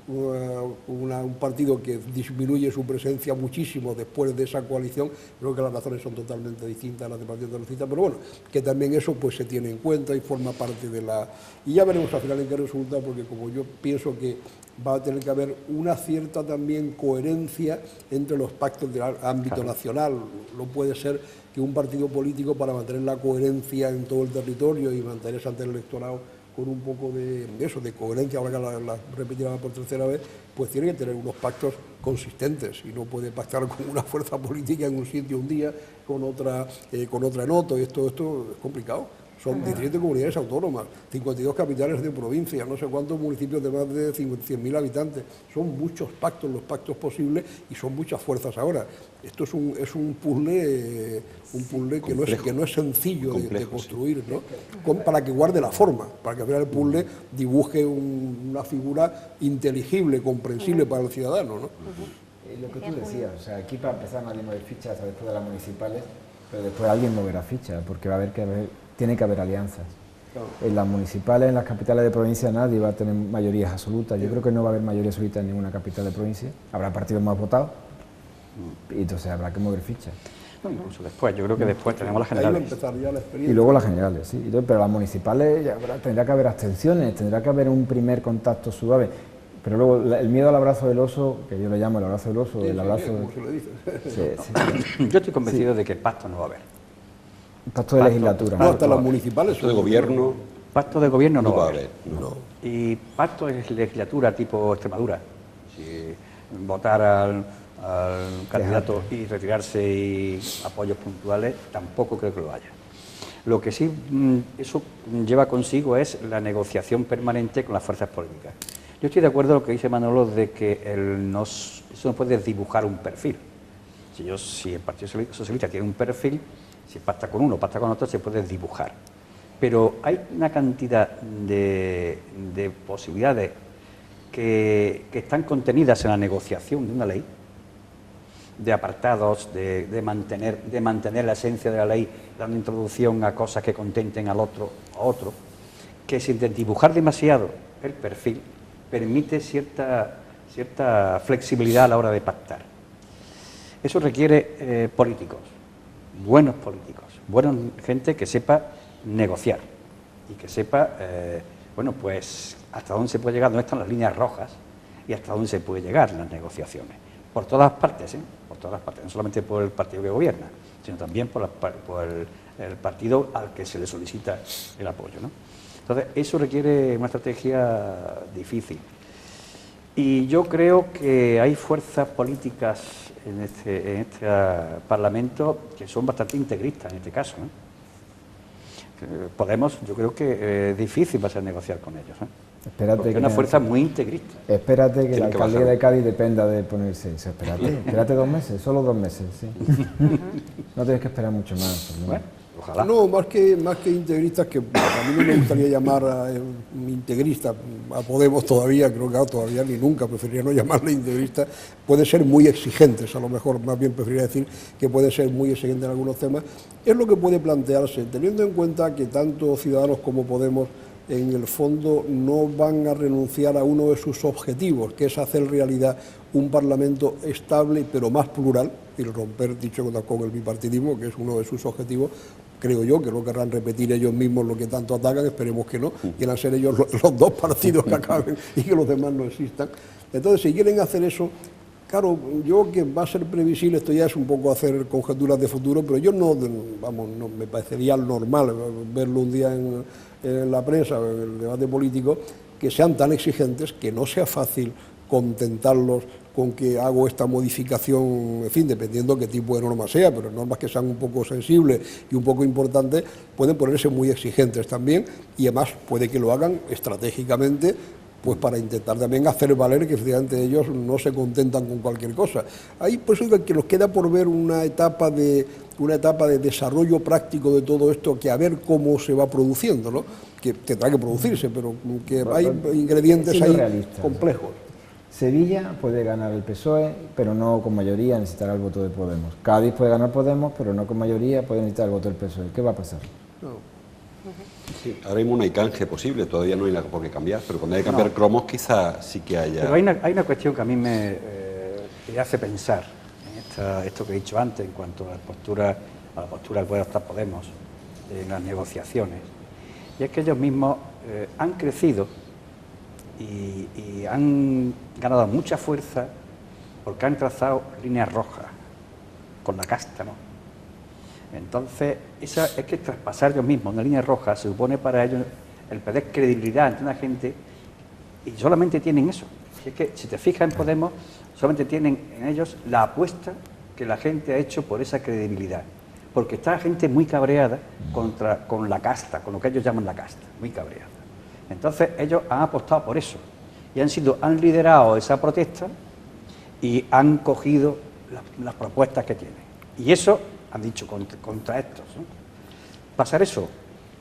un partido que disminuye su presencia muchísimo después de esa coalición, creo que las razones son totalmente distintas a las del Partido Andalucista, pero bueno, que también eso pues se tiene en cuenta y forma parte de la... Y ya veremos al final en qué resulta, porque como yo pienso que va a tener que haber una cierta también coherencia entre los pactos del ámbito nacional. No puede ser que un partido político, para mantener la coherencia en todo el territorio y mantenerse ante el electorado con un poco de coherencia, ahora que la repetirá por tercera vez, pues tiene que tener unos pactos consistentes y no puede pactar con una fuerza política en un sitio un día, con otra en otro, y esto es complicado. Son 17 comunidades autónomas, 52 capitales de provincia, no sé cuántos municipios de más de 100.000 habitantes. Son muchos pactos, los pactos posibles, y son muchas fuerzas ahora. Esto es un puzzle que no es sencillo de construir, ¿no? Para que guarde la forma, para que al final el puzzle dibuje una figura inteligible, comprensible para el ciudadano, ¿no? Lo que tú decías, o sea, aquí para empezar nadie mueve fichas después de las municipales, pero después alguien moverá fichas, porque tiene que haber alianzas. En las municipales, en las capitales de provincia, nadie va a tener mayorías absolutas. Yo creo que no va a haber mayoría absoluta en ninguna capital de provincia. Habrá partidos más votados y entonces habrá que mover fichas. Bueno, incluso después, yo creo que después tenemos las Ahí va a generales. empezar ya la experiencia. Y luego las generales, sí. Pero las municipales tendrá que haber abstenciones, tendrá que haber un primer contacto suave. Pero luego el miedo al abrazo del oso, que yo le llamo el abrazo del oso, el abrazo... ¿Cómo se le dice? Yo estoy convencido de que pacto no va a haber. Pacto de legislatura. No, hasta las municipales. Esto de gobierno Pacto de gobierno no va a haber. No. Y pacto de legislatura tipo Extremadura. Si votar al candidato y retirarse y apoyos puntuales, tampoco creo que lo haya. Lo que sí eso lleva consigo es la negociación permanente con las fuerzas políticas. Yo estoy de acuerdo con lo que dice Manolo de que eso no puede dibujar un perfil. Si el Partido Socialista tiene un perfil, si pacta con uno, pacta con otro, se puede dibujar. Pero hay una cantidad de posibilidades que están contenidas en la negociación de una ley, de apartados, de mantener la esencia de la ley, dando introducción a cosas que contenten a otro, que sin dibujar demasiado el perfil, permite cierta flexibilidad a la hora de pactar. Eso requiere políticos, buenos gente que sepa negociar y que sepa, pues hasta dónde se puede llegar, dónde están las líneas rojas y hasta dónde se puede llegar en las negociaciones. Por todas partes, no solamente por el partido que gobierna, sino también por el partido al que se le solicita el apoyo, ¿no? Entonces, eso requiere una estrategia difícil. Y yo creo que hay fuerzas políticas en este Parlamento que son bastante integristas en este caso, ¿eh? Podemos, yo creo que difícil va a ser negociar con ellos, ¿eh? Porque es una fuerza muy integrista. Espérate que la alcaldía de Cádiz dependa de ponerse eso. Espérate 2 meses, solo 2 meses, sí. No tienes que esperar mucho más. Bueno, ojalá. No, más que integristas, que a mí no me gustaría llamar a integrista a Podemos todavía, creo que todavía ni nunca, preferiría no llamarle integrista. Puede ser muy exigentes, a lo mejor, más bien preferiría decir que puede ser muy exigente en algunos temas. Es lo que puede plantearse, teniendo en cuenta que tanto Ciudadanos como Podemos en el fondo no van a renunciar a uno de sus objetivos, que es hacer realidad un Parlamento estable pero más plural, y romper, dicho con el bipartidismo, que es uno de sus objetivos. Creo yo que no querrán repetir ellos mismos lo que tanto atacan, esperemos que no, quieran ser ellos los 2 partidos que acaben y que los demás no existan. Entonces, si quieren hacer eso, claro, yo que va a ser previsible, esto ya es un poco hacer conjeturas de futuro, pero yo no me parecería normal verlo un día en la prensa, en el debate político, que sean tan exigentes, que no sea fácil contentarlos con que hago esta modificación, en fin, dependiendo qué tipo de norma sea, pero normas que sean un poco sensibles y un poco importantes, pueden ponerse muy exigentes también, y además puede que lo hagan estratégicamente, pues para intentar también hacer valer que efectivamente ellos no se contentan con cualquier cosa. Ahí por eso que nos queda por ver una etapa de desarrollo práctico de todo esto, que a ver cómo se va produciendo, ¿no? Que tendrá que producirse, pero que hay ingredientes ahí realistas, complejos. Sevilla puede ganar el PSOE, pero no con mayoría, necesitará el voto de Podemos. Cádiz puede ganar Podemos, pero no con mayoría, puede necesitar el voto del PSOE. ¿Qué va a pasar? No. Sí, ahora mismo no hay canje posible, todavía no hay nada por qué cambiar, pero cuando hay que cambiar cromos quizás sí que haya... Pero hay una cuestión que a mí me hace pensar, esto que he dicho antes, en cuanto a la postura que puede adoptar Podemos en las negociaciones, y es que ellos mismos han crecido y han ganado mucha fuerza porque han trazado líneas rojas con la casta, ¿no? Entonces, es que traspasar ellos mismos una línea roja se supone para ellos el perder credibilidad ante una gente, y solamente tienen eso. Es que, si te fijas en Podemos, solamente tienen en ellos la apuesta que la gente ha hecho por esa credibilidad. Porque está gente muy cabreada con la casta, con lo que ellos llaman la casta, muy cabreada. Entonces, ellos han apostado por eso y han liderado esa protesta y han cogido las propuestas que tienen. Y eso han dicho contra estos, ¿no? ¿Pasar eso?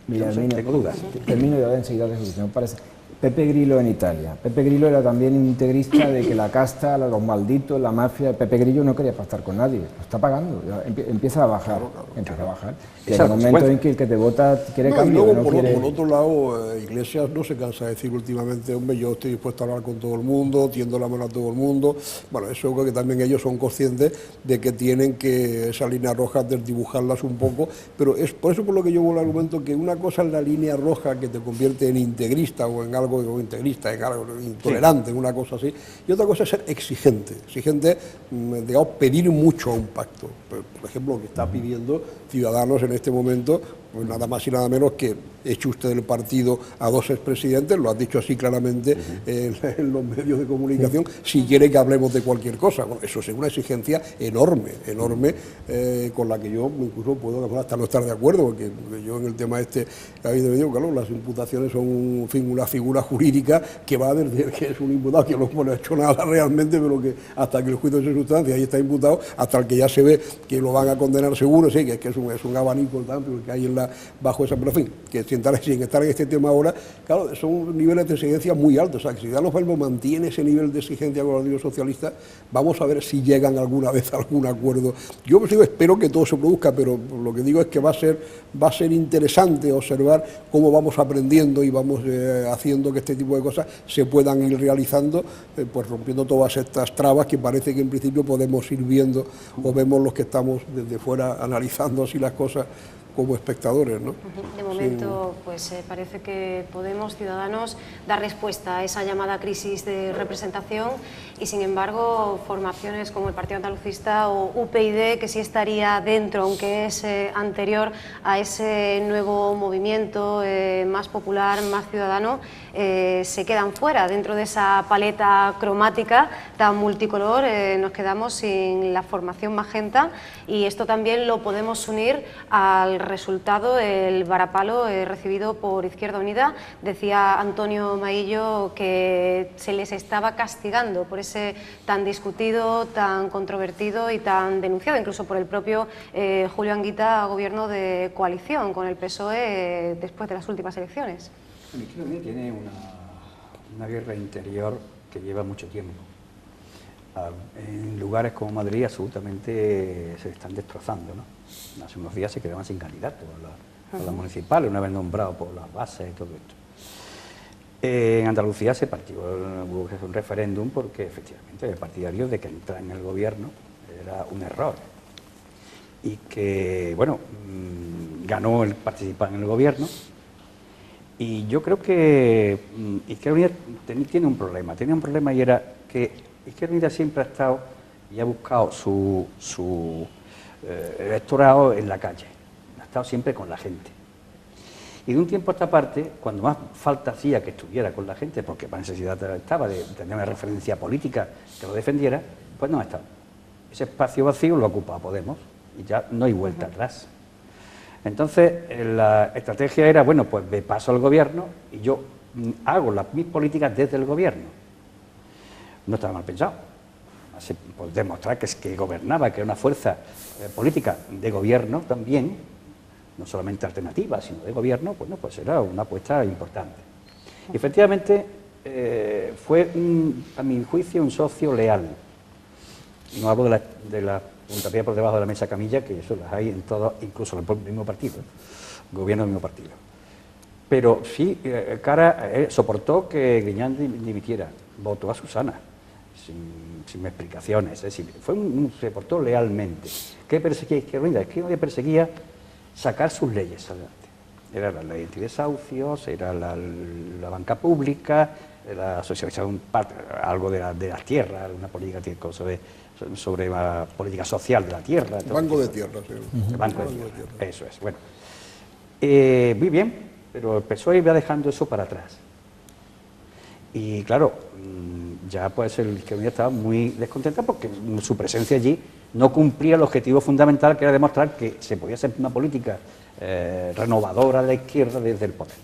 Mira, no sé, tengo dudas. Termino y ahora enseguida de solución. Parece. Pepe Grillo en Italia. Pepe Grillo era también integrista de que la casta, los malditos, la mafia. Pepe Grillo no quería pactar con nadie, lo está pagando, empieza a bajar, empieza a bajar. Y hay momentos en que el que te vota quiere cambio. Y luego, no quiere... por otro lado, Iglesias no se cansa de decir últimamente, hombre, yo estoy dispuesto a hablar con todo el mundo, tiendo la mano a todo el mundo. Bueno, eso creo que también ellos son conscientes de que tienen que esas líneas rojas desdibujarlas un poco, pero es por eso por lo que yo vuelvo al argumento que una cosa es la línea roja que te convierte en integrista o en algo integrista, en algo intolerante, en una cosa así, y otra cosa es ser exigente, digamos, pedir mucho a un pacto. Por ejemplo, lo que está pidiendo Ciudadanos en este momento, pues nada más y nada menos que eche usted del partido a dos expresidentes, lo has dicho así claramente en los medios de comunicación, si quiere que hablemos de cualquier cosa. Bueno, eso es una exigencia enorme, con la que yo incluso puedo hasta no estar de acuerdo, porque yo en el tema este, claro, las imputaciones son una figura jurídica que va desde que es un imputado que no ha hecho nada realmente, pero que hasta que el juicio se sustancia ahí está imputado, hasta el que ya se ve que lo van a condenar seguro, sí, que es un abanico amplio que hay bajo esa, pero en fin, que sin estar en este tema ahora, claro, son niveles de exigencia muy altos. O sea, que si Ciudadanos mantiene ese nivel de exigencia con los partidos socialistas, vamos a ver si llegan alguna vez a algún acuerdo. Yo pues digo, espero que todo se produzca, pero lo que digo es que va a ser interesante observar cómo vamos aprendiendo y vamos haciendo que este tipo de cosas se puedan ir realizando, pues rompiendo todas estas trabas que parece que en principio podemos ir viendo o vemos los que estamos desde fuera analizando así las cosas como espectadores, ¿no? De momento, pues parece que Podemos, Ciudadanos, dar respuesta a esa llamada crisis de representación y, sin embargo, formaciones como el Partido Andalucista o UPyD, que sí estaría dentro, aunque es anterior a ese nuevo movimiento más popular, más ciudadano, se quedan fuera. Dentro de esa paleta cromática tan multicolor nos quedamos sin la formación magenta, y esto también lo podemos unir al resultado, el varapalo recibido por Izquierda Unida. Decía Antonio Maillo que se les estaba castigando por ese tan discutido, tan controvertido y tan denunciado, incluso por el propio Julio Anguita, gobierno de coalición con el PSOE después de las últimas elecciones. Izquierda Unida tiene una guerra interior que lleva mucho tiempo. En lugares como Madrid absolutamente se están destrozando, ¿no? Hace unos días se quedaban sin candidatos a las municipales, una vez nombrado por las bases y todo esto. En Andalucía se partió, hubo un referéndum porque efectivamente el partidario de que entrar en el gobierno era un error y que, bueno, ganó el participar en el gobierno. Y yo creo que Izquierda Unida tenía un problema y era que Izquierda Unida siempre ha estado y ha buscado su electorado en la calle, ha estado siempre con la gente. Y de un tiempo a esta parte, cuando más falta hacía que estuviera con la gente, porque más necesidad estaba de tener una referencia política que lo defendiera, pues no ha estado. Ese espacio vacío lo ha ocupado Podemos y ya no hay vuelta atrás. Entonces, la estrategia era, bueno, pues me paso al gobierno y yo hago mis políticas desde el gobierno. No estaba mal pensado. Así, pues demostrar que gobernaba, que era una fuerza política de gobierno también, no solamente alternativa, sino de gobierno, bueno, pues era una apuesta importante. Y efectivamente, fue, a mi juicio, un socio leal. No hablo de la puntapié por debajo de la mesa camilla, que eso las hay en todo, incluso en el mismo partido, gobierno del mismo partido. Pero sí, soportó que Griñán dimitiera, votó a Susana, sin explicaciones, es decir, se portó lealmente. ¿Qué perseguía Izquierda Unida? Izquierda Unida perseguía sacar sus leyes adelante. Era la ley de desahucios, era la banca pública, la socialización, algo de las tierras, una política sobre la política social de la tierra. El Banco de Tierra, sí. El Banco de Tierra, eso es. Bueno, muy bien, pero el PSOE iba dejando eso para atrás. Y claro, ya pues el Izquierda Unida estaba muy descontenta porque su presencia allí no cumplía el objetivo fundamental, que era demostrar que se podía hacer una política renovadora de la izquierda desde el poder.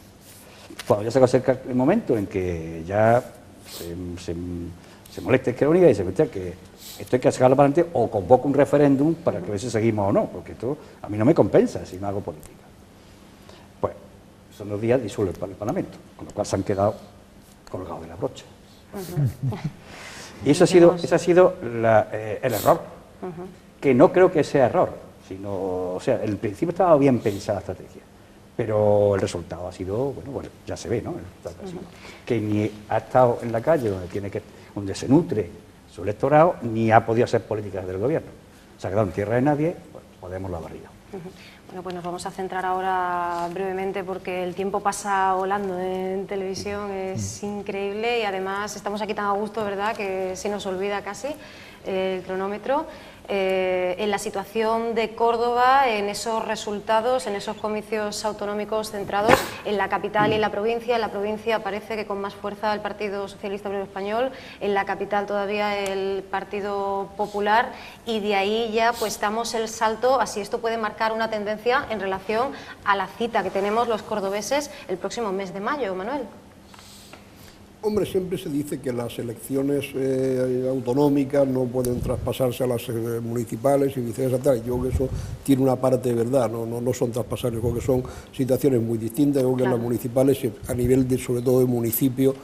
Cuando ya se acerca el momento en que ya se molesta Izquierda Unida y se mete que esto hay que sacarlo para adelante o convoca un referéndum para que a ver si seguimos o no, porque esto a mí no me compensa si no hago política. Pues son los días disuelve el Parlamento, con lo cual se han quedado colgado de la brocha. Y eso ha sido el error, que no creo que sea error, sino, o sea, en principio estaba bien pensada la estrategia, pero el resultado ha sido, bueno, ya se ve, ¿no? El resultado ha sido que ni ha estado en la calle donde se nutre su electorado, ni ha podido hacer políticas del gobierno. Se ha quedado en tierra de nadie, pues Podemos la barriga. Bueno, pues nos vamos a centrar ahora brevemente porque el tiempo pasa volando en televisión, es increíble y además estamos aquí tan a gusto, ¿verdad?, que se nos olvida casi el cronómetro. En la situación de Córdoba, en esos resultados, en esos comicios autonómicos centrados en la capital y en la provincia. En la provincia parece que con más fuerza el Partido Socialista Obrero Español, en la capital todavía el Partido Popular, y de ahí ya pues damos el salto, así esto puede marcar una tendencia en relación a la cita que tenemos los cordobeses el próximo mes de mayo, Manuel. Hombre, siempre se dice que las elecciones autonómicas no pueden traspasarse a las municipales y viceversa, tal. Yo creo que eso tiene una parte de verdad, no son traspasables, creo que son situaciones muy distintas. Creo que en las municipales, a nivel de, sobre todo de municipio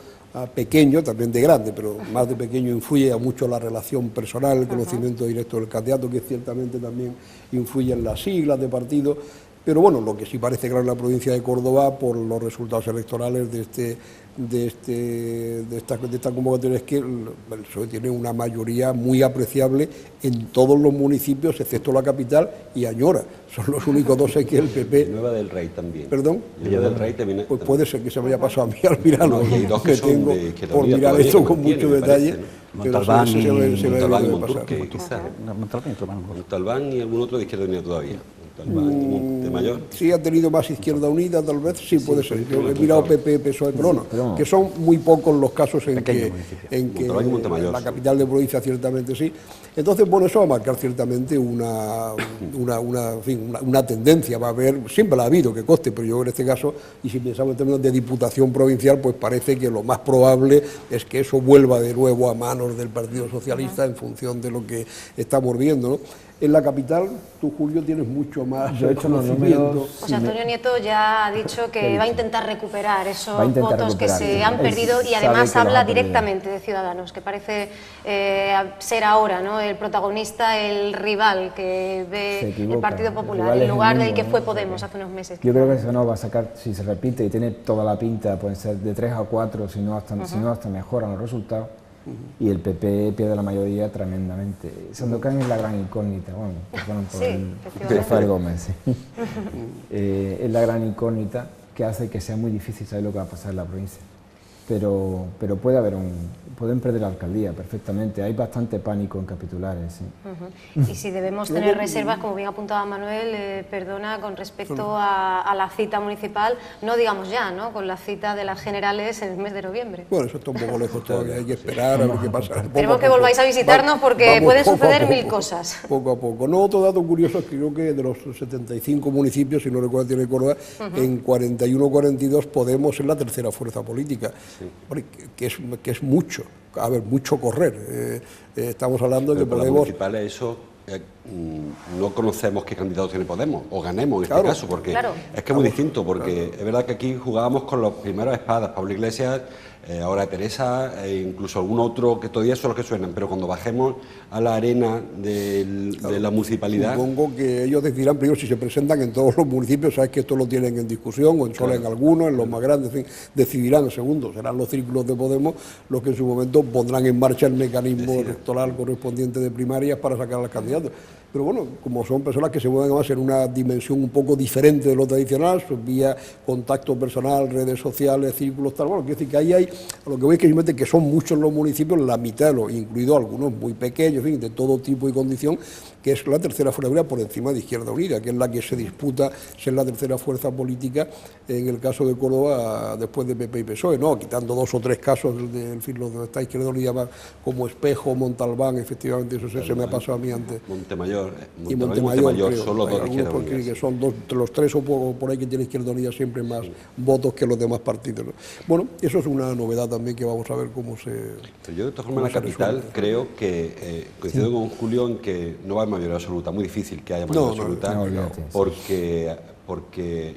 pequeño, también de grande, pero más de pequeño, influye a mucho la relación personal, el conocimiento directo del candidato, que ciertamente también influye en las siglas de partido. Pero bueno, lo que sí parece claro en la provincia de Córdoba, por los resultados electorales de esta convocatoria, es que el PSOE tiene una mayoría muy apreciable en todos los municipios, excepto la capital y Añora. Son los únicos dos que el PP... Nueva del Rey también. ¿Perdón? Nueva del Rey también. Pues puede ser que se me haya pasado a mí al mirarlo, no, y dos que tengo de Izquierda por Unida mirar todavía esto con mantiene, mucho me detalle. parece, ¿no? Montalbán y Monturque, quizás. Montalbán y algún otro de Izquierda Unida todavía. Montemayor. Sí, ha tenido más Izquierda Unida, tal vez, sí puede ser. Yo he mirado PP, PSOE, pero no, que son muy pocos los casos en que la capital de provincia ciertamente sí. Entonces, bueno, eso va a marcar ciertamente una tendencia, va a haber, siempre la ha habido, que conste, pero yo en este caso, y si pensamos en términos de diputación provincial, pues parece que lo más probable es que eso vuelva de nuevo a manos del Partido Socialista en función de lo que estamos viendo, ¿no? En la capital, tú, Julio, tienes mucho más conocimiento. José Antonio Nieto ya ha dicho que va a intentar recuperar esos votos que se han perdido y además habla directamente de Ciudadanos, que parece ser ahora, ¿no?, el protagonista, el rival que ve el Partido Popular, en lugar del que fue Podemos hace unos meses. Yo creo que eso no va a sacar, si se repite y tiene toda la pinta, pueden ser de 3 a 4, si no hasta mejoran los resultados. Y el PP pierde la mayoría tremendamente. Sandokan es la gran incógnita, bueno, por Rafael Gómez, sí. Es la gran incógnita que hace que sea muy difícil saber lo que va a pasar en la provincia. Pero pueden perder la alcaldía perfectamente. Hay bastante pánico en capitulares. Sí. Y si debemos tener reservas, como bien apuntaba Manuel, perdona, con respecto a la cita municipal, no digamos ya, ¿no?, con la cita de las generales en el mes de noviembre. Bueno, eso está un poco lejos todavía, hay que esperar a ver qué pasa. Esperemos que volváis a visitarnos porque pueden suceder mil cosas. Poco a poco. No, otro dato curioso es que creo que de los 75 municipios, si no recuerdo, tiene Córdoba, en 41 o 42 Podemos es la tercera fuerza política. Sí. Que es mucho, a ver, mucho correr. Estamos hablando de que Podemos... Las municipales eso no conocemos qué candidatos tiene Podemos, o ganemos en este caso, porque es que es muy distinto, porque es verdad que aquí jugábamos con los primeros espadas, Pablo Iglesias, ahora Teresa, incluso algún otro, que todavía son los que suenan, pero cuando bajemos a la arena de la municipalidad... Supongo que ellos decidirán primero si se presentan en todos los municipios, sabes que esto lo tienen en discusión, o solo en algunos, en los más grandes, en fin, decidirán. Segundo, serán los círculos de Podemos los que en su momento pondrán en marcha el mecanismo electoral correspondiente de primarias para sacar a los candidatos. Pero bueno, como son personas que se mueven además en una dimensión un poco diferente de lo tradicional, vía contacto personal, redes sociales, círculos, tal, bueno, quiero decir que ahí hay, a lo que voy es que simplemente que son muchos los municipios, la mitad, incluidos algunos muy pequeños, en fin, de todo tipo y condición, que es la tercera fuerza por encima de Izquierda Unida, que es la que se disputa ser la tercera fuerza política en el caso de Córdoba después de PP y PSOE, ¿no? Quitando 2 o 3 casos del filo donde está Izquierda Unida más como Espejo, Montalbán, efectivamente, eso se me ha pasado a mí antes. Montemar y Montemayor creo, solo dos que son los 3 o por ahí que tiene Izquierda Unida siempre más votos que los demás partidos, ¿no? Bueno, eso es una novedad también que vamos a ver cómo se... Pero yo de todas formas en la capital creo que coincido con Julio en que no va a mayoría absoluta, muy difícil que haya mayoría absoluta, porque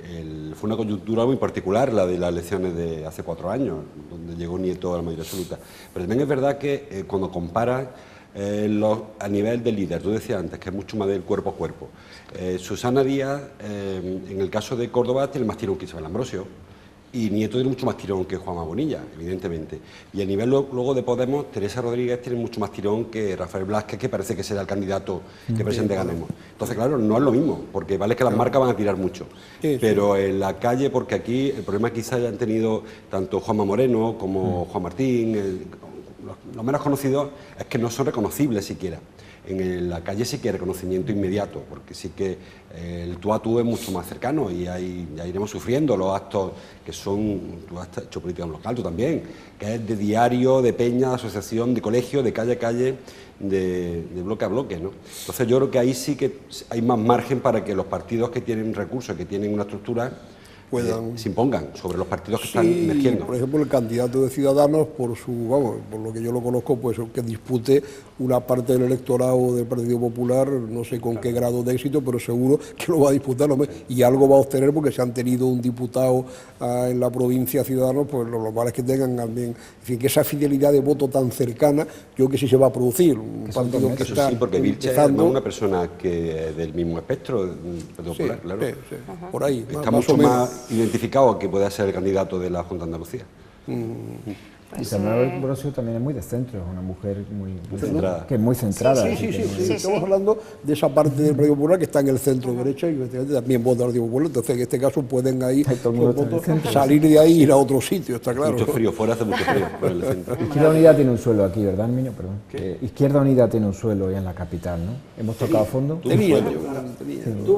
fue una coyuntura muy particular la de las elecciones de hace 4 años, donde llegó Nieto a la mayoría absoluta. Pero también es verdad que cuando comparas a nivel de líder, tú decías antes que es mucho más del cuerpo a cuerpo. Susana Díaz, en el caso de Córdoba, tiene más tirón que Isabel Ambrosio, y Nieto tiene mucho más tirón que Juanma Bonilla, evidentemente. Y a nivel luego de Podemos, Teresa Rodríguez tiene mucho más tirón que Rafael Blázquez, que parece que será el candidato que presente Ganemos. Entonces, claro, no es lo mismo, porque vale que las marcas van a tirar mucho. Pero en la calle, porque aquí el problema quizá hayan tenido tanto Juanma Moreno como Juan Martín, los menos conocidos, es que no son reconocibles siquiera. En la calle sí que hay reconocimiento inmediato, porque sí que el tú a tú es mucho más cercano y ahí ya iremos sufriendo los actos que son, tú has hecho política local, tú también, que es de diario, de peña, de asociación, de colegio, de calle a calle, de bloque a bloque, ¿no? Entonces yo creo que ahí sí que hay más margen para que los partidos que tienen recursos, que tienen una estructura, se impongan sobre los partidos que están emergiendo. Por ejemplo, el candidato de Ciudadanos, por lo que yo lo conozco, pues que dispute una parte del electorado del Partido Popular, no sé con qué grado de éxito, pero seguro que lo va a disputar, y algo va a obtener, porque si han tenido un diputado en la provincia Ciudadanos, pues lo normal es que tengan también, en fin, que esa fidelidad de voto tan cercana, yo creo que sí se va a producir. Un partido que está sí, porque Vilche es una persona que del mismo espectro popular, claro. Sí. Por ahí. Está mucho más identificado que pueda ser el candidato de la Junta de Andalucía. Isabel Ambrosio también es muy de centro, es una mujer muy centrada. Que es muy centrada. Sí. Estamos hablando de esa parte del Partido Popular que está en el centro derecha y también vota al Partido Popular. Entonces, en este caso pueden ahí salir de ahí y ir a otro sitio, está claro. Mucho frío, fuera hace mucho frío por el centro. Izquierda Unida tiene un suelo aquí, ¿verdad, Herminio? Perdón. Izquierda Unida tiene un suelo hoy en la capital, ¿no? Hemos tocado a fondo. Tuvo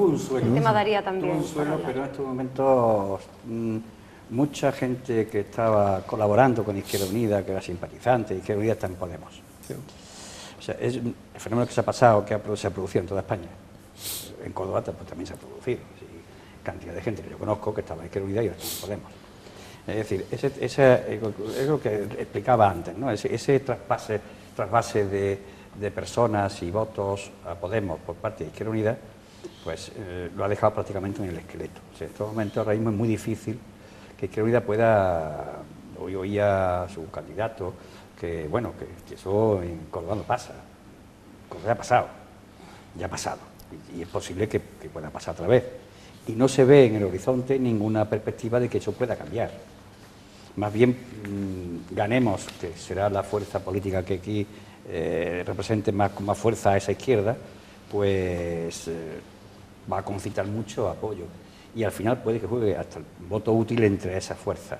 un suelo. El tema daría también. Tuvo un suelo, pero en estos momentos mucha gente que estaba colaborando con Izquierda Unida, que era simpatizante, Izquierda Unida está en Podemos. Sí. O sea, es el fenómeno que se ha pasado, que se ha producido en toda España. En Córdoba pues, también se ha producido. Sí, cantidad de gente que yo conozco que estaba en Izquierda Unida y ahora está en Podemos. Es decir, es lo que explicaba antes, ¿no? Ese trasvase de personas y votos a Podemos por parte de Izquierda Unida, pues lo ha dejado prácticamente en el esqueleto. O sea, en estos momentos ahora mismo es muy difícil que Izquierda Unida pueda, hoy oía a su candidato, que bueno, que eso en Córdoba no pasa, Córdoba ya ha pasado, y es posible que pueda pasar otra vez. Y no se ve en el horizonte ninguna perspectiva de que eso pueda cambiar. Más bien, Ganemos, que será la fuerza política que aquí represente con más fuerza a esa izquierda, pues va a concitar mucho apoyo. Y al final puede que juegue hasta el voto útil entre esas fuerzas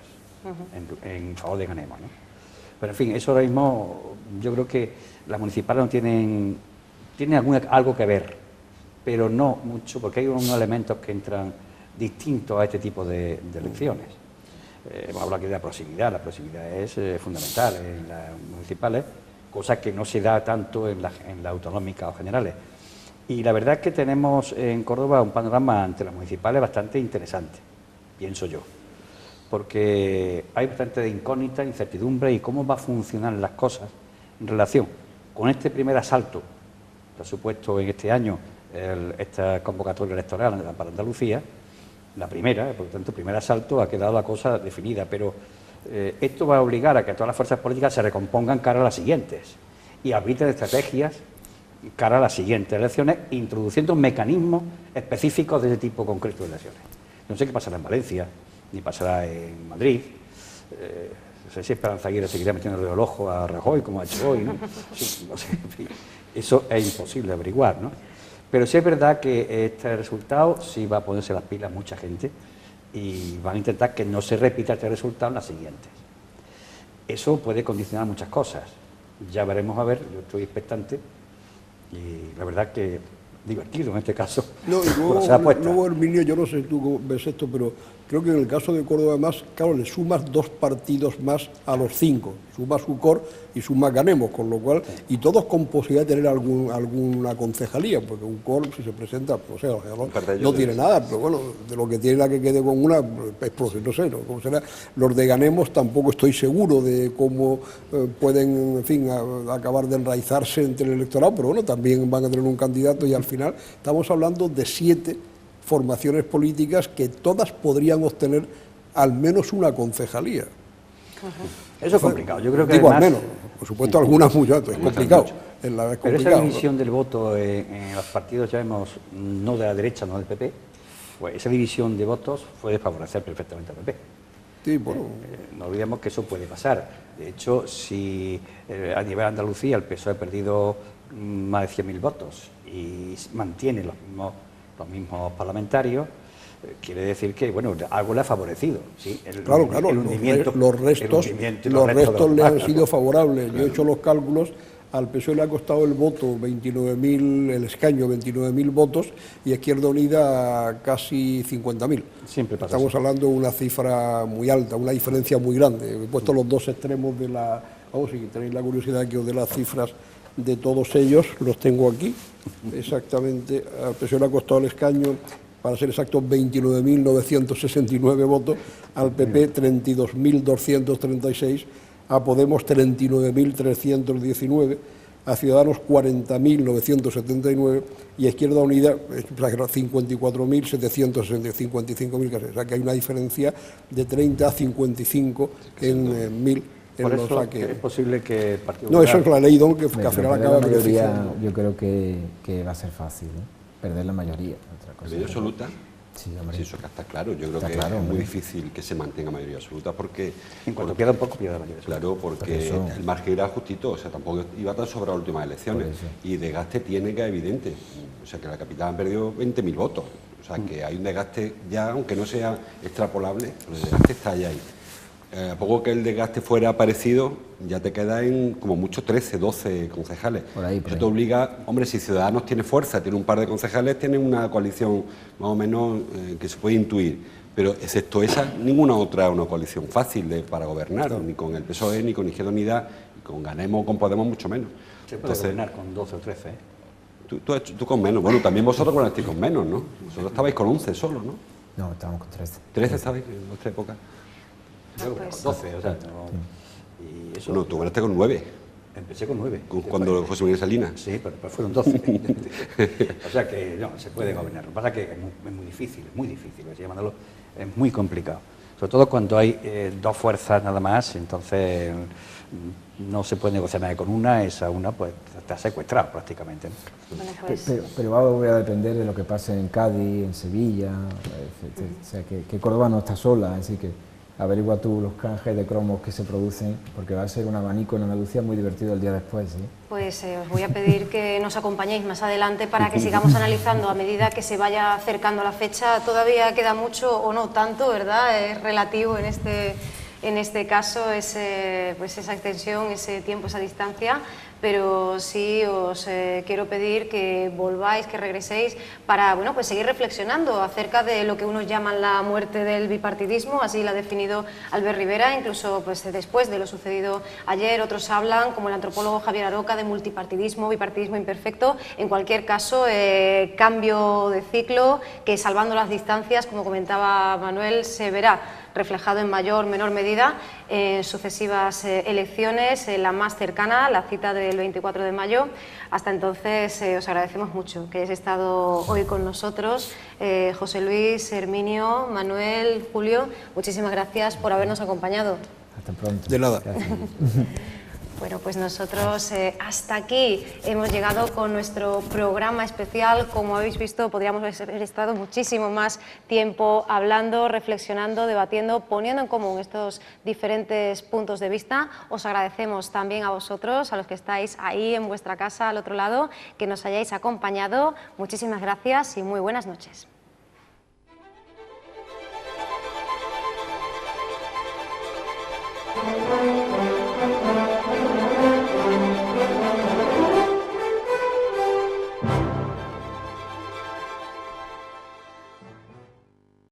en favor de Ganemos, ¿no? Pero en fin, eso ahora mismo yo creo que las municipales no tienen algo que ver, pero no mucho, porque hay unos elementos que entran distintos a este tipo de elecciones. Hemos hablado aquí de la proximidad es fundamental en las municipales, cosa que no se da tanto en las autonómicas o generales. Y la verdad es que tenemos en Córdoba un panorama ante las municipales bastante interesante, pienso yo, porque hay bastante de incógnita, incertidumbre y cómo va a funcionar las cosas en relación con este primer asalto que ha supuesto en este año esta convocatoria electoral para Andalucía, la primera, por lo tanto, el primer asalto ha quedado la cosa definida, pero esto va a obligar a que todas las fuerzas políticas se recompongan cara a las siguientes y arbitren estrategias cara a las siguientes elecciones, introduciendo mecanismos específicos de ese tipo concreto de elecciones. No sé qué pasará en Valencia, ni pasará en Madrid. No sé si Esperanza Aguirre seguirá metiendo el ojo a Rajoy, como ha hecho hoy, ¿no? Sí, no sé, en fin, eso es imposible de averiguar, ¿no? Pero sí es verdad que este resultado sí va a ponerse las pilas mucha gente y van a intentar que no se repita este resultado en las siguientes. Eso puede condicionar muchas cosas. Ya veremos a ver, yo estoy expectante y la verdad que divertido en este caso. No, y luego, Herminio, yo no sé tú cómo ves esto, pero Creo que en el caso de Córdoba, además, claro, le sumas 2 partidos más a los 5, sumas UCOR y sumas Ganemos, con lo cual, y todos con posibilidad de tener alguna concejalía, porque UCOR, si se presenta, o sea, no tiene nada, pero bueno, de lo que tiene la que quede con una, es no sé, ¿no? ¿Cómo será? Los de Ganemos tampoco estoy seguro de cómo pueden, en fin, acabar de enraizarse entre el electorado, pero bueno, también van a tener un candidato y al final estamos hablando de 7 formaciones políticas que todas podrían obtener al menos una concejalía. Eso es complicado. Yo creo que digo, además, al menos, por supuesto, algunas muchas, es complicado. Es la vez pero complicado, esa división ¿no? del voto en los partidos, llamemos, no de la derecha, no del PP, pues esa división de votos puede favorecer perfectamente al PP. Sí, bueno. No olvidemos que eso puede pasar. De hecho, si a nivel de Andalucía el PSOE ha perdido más de 100.000 votos y mantiene los mismos parlamentarios, quiere decir que, bueno, algo le ha favorecido. ¿Sí? Claro, los restos le han sido favorables. Claro. Yo he hecho los cálculos, al PSOE le ha costado el voto 29.000, el escaño 29.000 votos y a Izquierda Unida casi 50.000. Siempre pasa. Estamos hablando de una cifra muy alta, una diferencia muy grande. He puesto los 2 extremos de la... Vamos, si tenéis la curiosidad que os dé las cifras de todos ellos, los tengo aquí. Exactamente, al PSOE le ha costado el escaño, para ser exactos, 29.969 votos, al PP 32.236, a Podemos 39.319, a Ciudadanos 40.979 y a Izquierda Unida 54.760, 55.000 casi. O sea que hay una diferencia de 30 a 55 en 1.000. Por eso es posible que el Partido No, eso es la ley Don, que al final acaba beneficiando. Yo creo que va a ser fácil, ¿no? Perder la mayoría. ¿Mayoría absoluta? Sí, hombre. Sí, eso está claro. Yo creo que es muy difícil que se mantenga mayoría absoluta porque... En cuanto pierda un poco, pierda la mayoría absoluta. Claro, porque el margen era justito, o sea, tampoco iba tan sobre las últimas elecciones. Y desgaste tiene que ser evidente. O sea, que la capital han perdido 20.000 votos. O sea, que hay un desgaste ya, aunque no sea extrapolable, pero el desgaste está ya ahí. A poco que el desgaste fuera parecido, ya te queda en como mucho 13, 12 concejales. Eso te obliga, hombre, si Ciudadanos tiene fuerza, tiene un par de concejales, tiene una coalición más o menos que se puede intuir. Pero excepto esa, ninguna otra es una coalición fácil para gobernar, ni con el PSOE, ni con Izquierda Unida, y con Ganemos o con Podemos mucho menos. Se puede gobernar con 12 o 13, ¿eh? Tú con menos. Bueno, también vosotros gobernasteis con menos, ¿no? Vosotros estabais con 11 solo, ¿no? No, estábamos con 13. 13 estabais en vuestra época. Yo con 12, o sea, y eso, no, tú gobernaste con 9. Empecé con 9. Cuando José Miguel Salinas. Sí, pero fueron 12. O sea que no, se puede gobernar. Lo que pasa es que es muy difícil, llamándolo, es muy complicado. Sobre todo cuando hay 2 fuerzas nada más, entonces no se puede negociar nada con una, esa una pues está secuestrada prácticamente, ¿no? Bueno, pues... pero va a depender de lo que pase en Cádiz, en Sevilla, o sea que Córdoba no está sola, así que averigua tú los canjes de cromos que se producen, porque va a ser un abanico en Andalucía muy divertido el día después, ¿sí? Pues os voy a pedir que nos acompañéis más adelante para que sigamos analizando a medida que se vaya acercando la fecha. Todavía queda mucho o no tanto, ¿verdad? Es relativo en este caso pues esa extensión, ese tiempo, esa distancia, pero sí os quiero pedir que volváis, que regreséis para pues seguir reflexionando acerca de lo que unos llaman la muerte del bipartidismo, así la ha definido Albert Rivera, incluso pues después de lo sucedido ayer, otros hablan, como el antropólogo Javier Aroca, de multipartidismo, bipartidismo imperfecto. En cualquier caso, cambio de ciclo que, salvando las distancias, como comentaba Manuel, se verá reflejado en mayor o menor medida en sucesivas elecciones, la más cercana, la cita del 24 de mayo. Hasta entonces os agradecemos mucho que hayáis estado hoy con nosotros. José Luis, Herminio, Manuel, Julio, muchísimas gracias por habernos acompañado. Hasta pronto. De nada. Bueno, pues nosotros hasta aquí hemos llegado con nuestro programa especial. Como habéis visto, podríamos haber estado muchísimo más tiempo hablando, reflexionando, debatiendo, poniendo en común estos diferentes puntos de vista. Os agradecemos también a vosotros, a los que estáis ahí en vuestra casa al otro lado, que nos hayáis acompañado. Muchísimas gracias y muy buenas noches.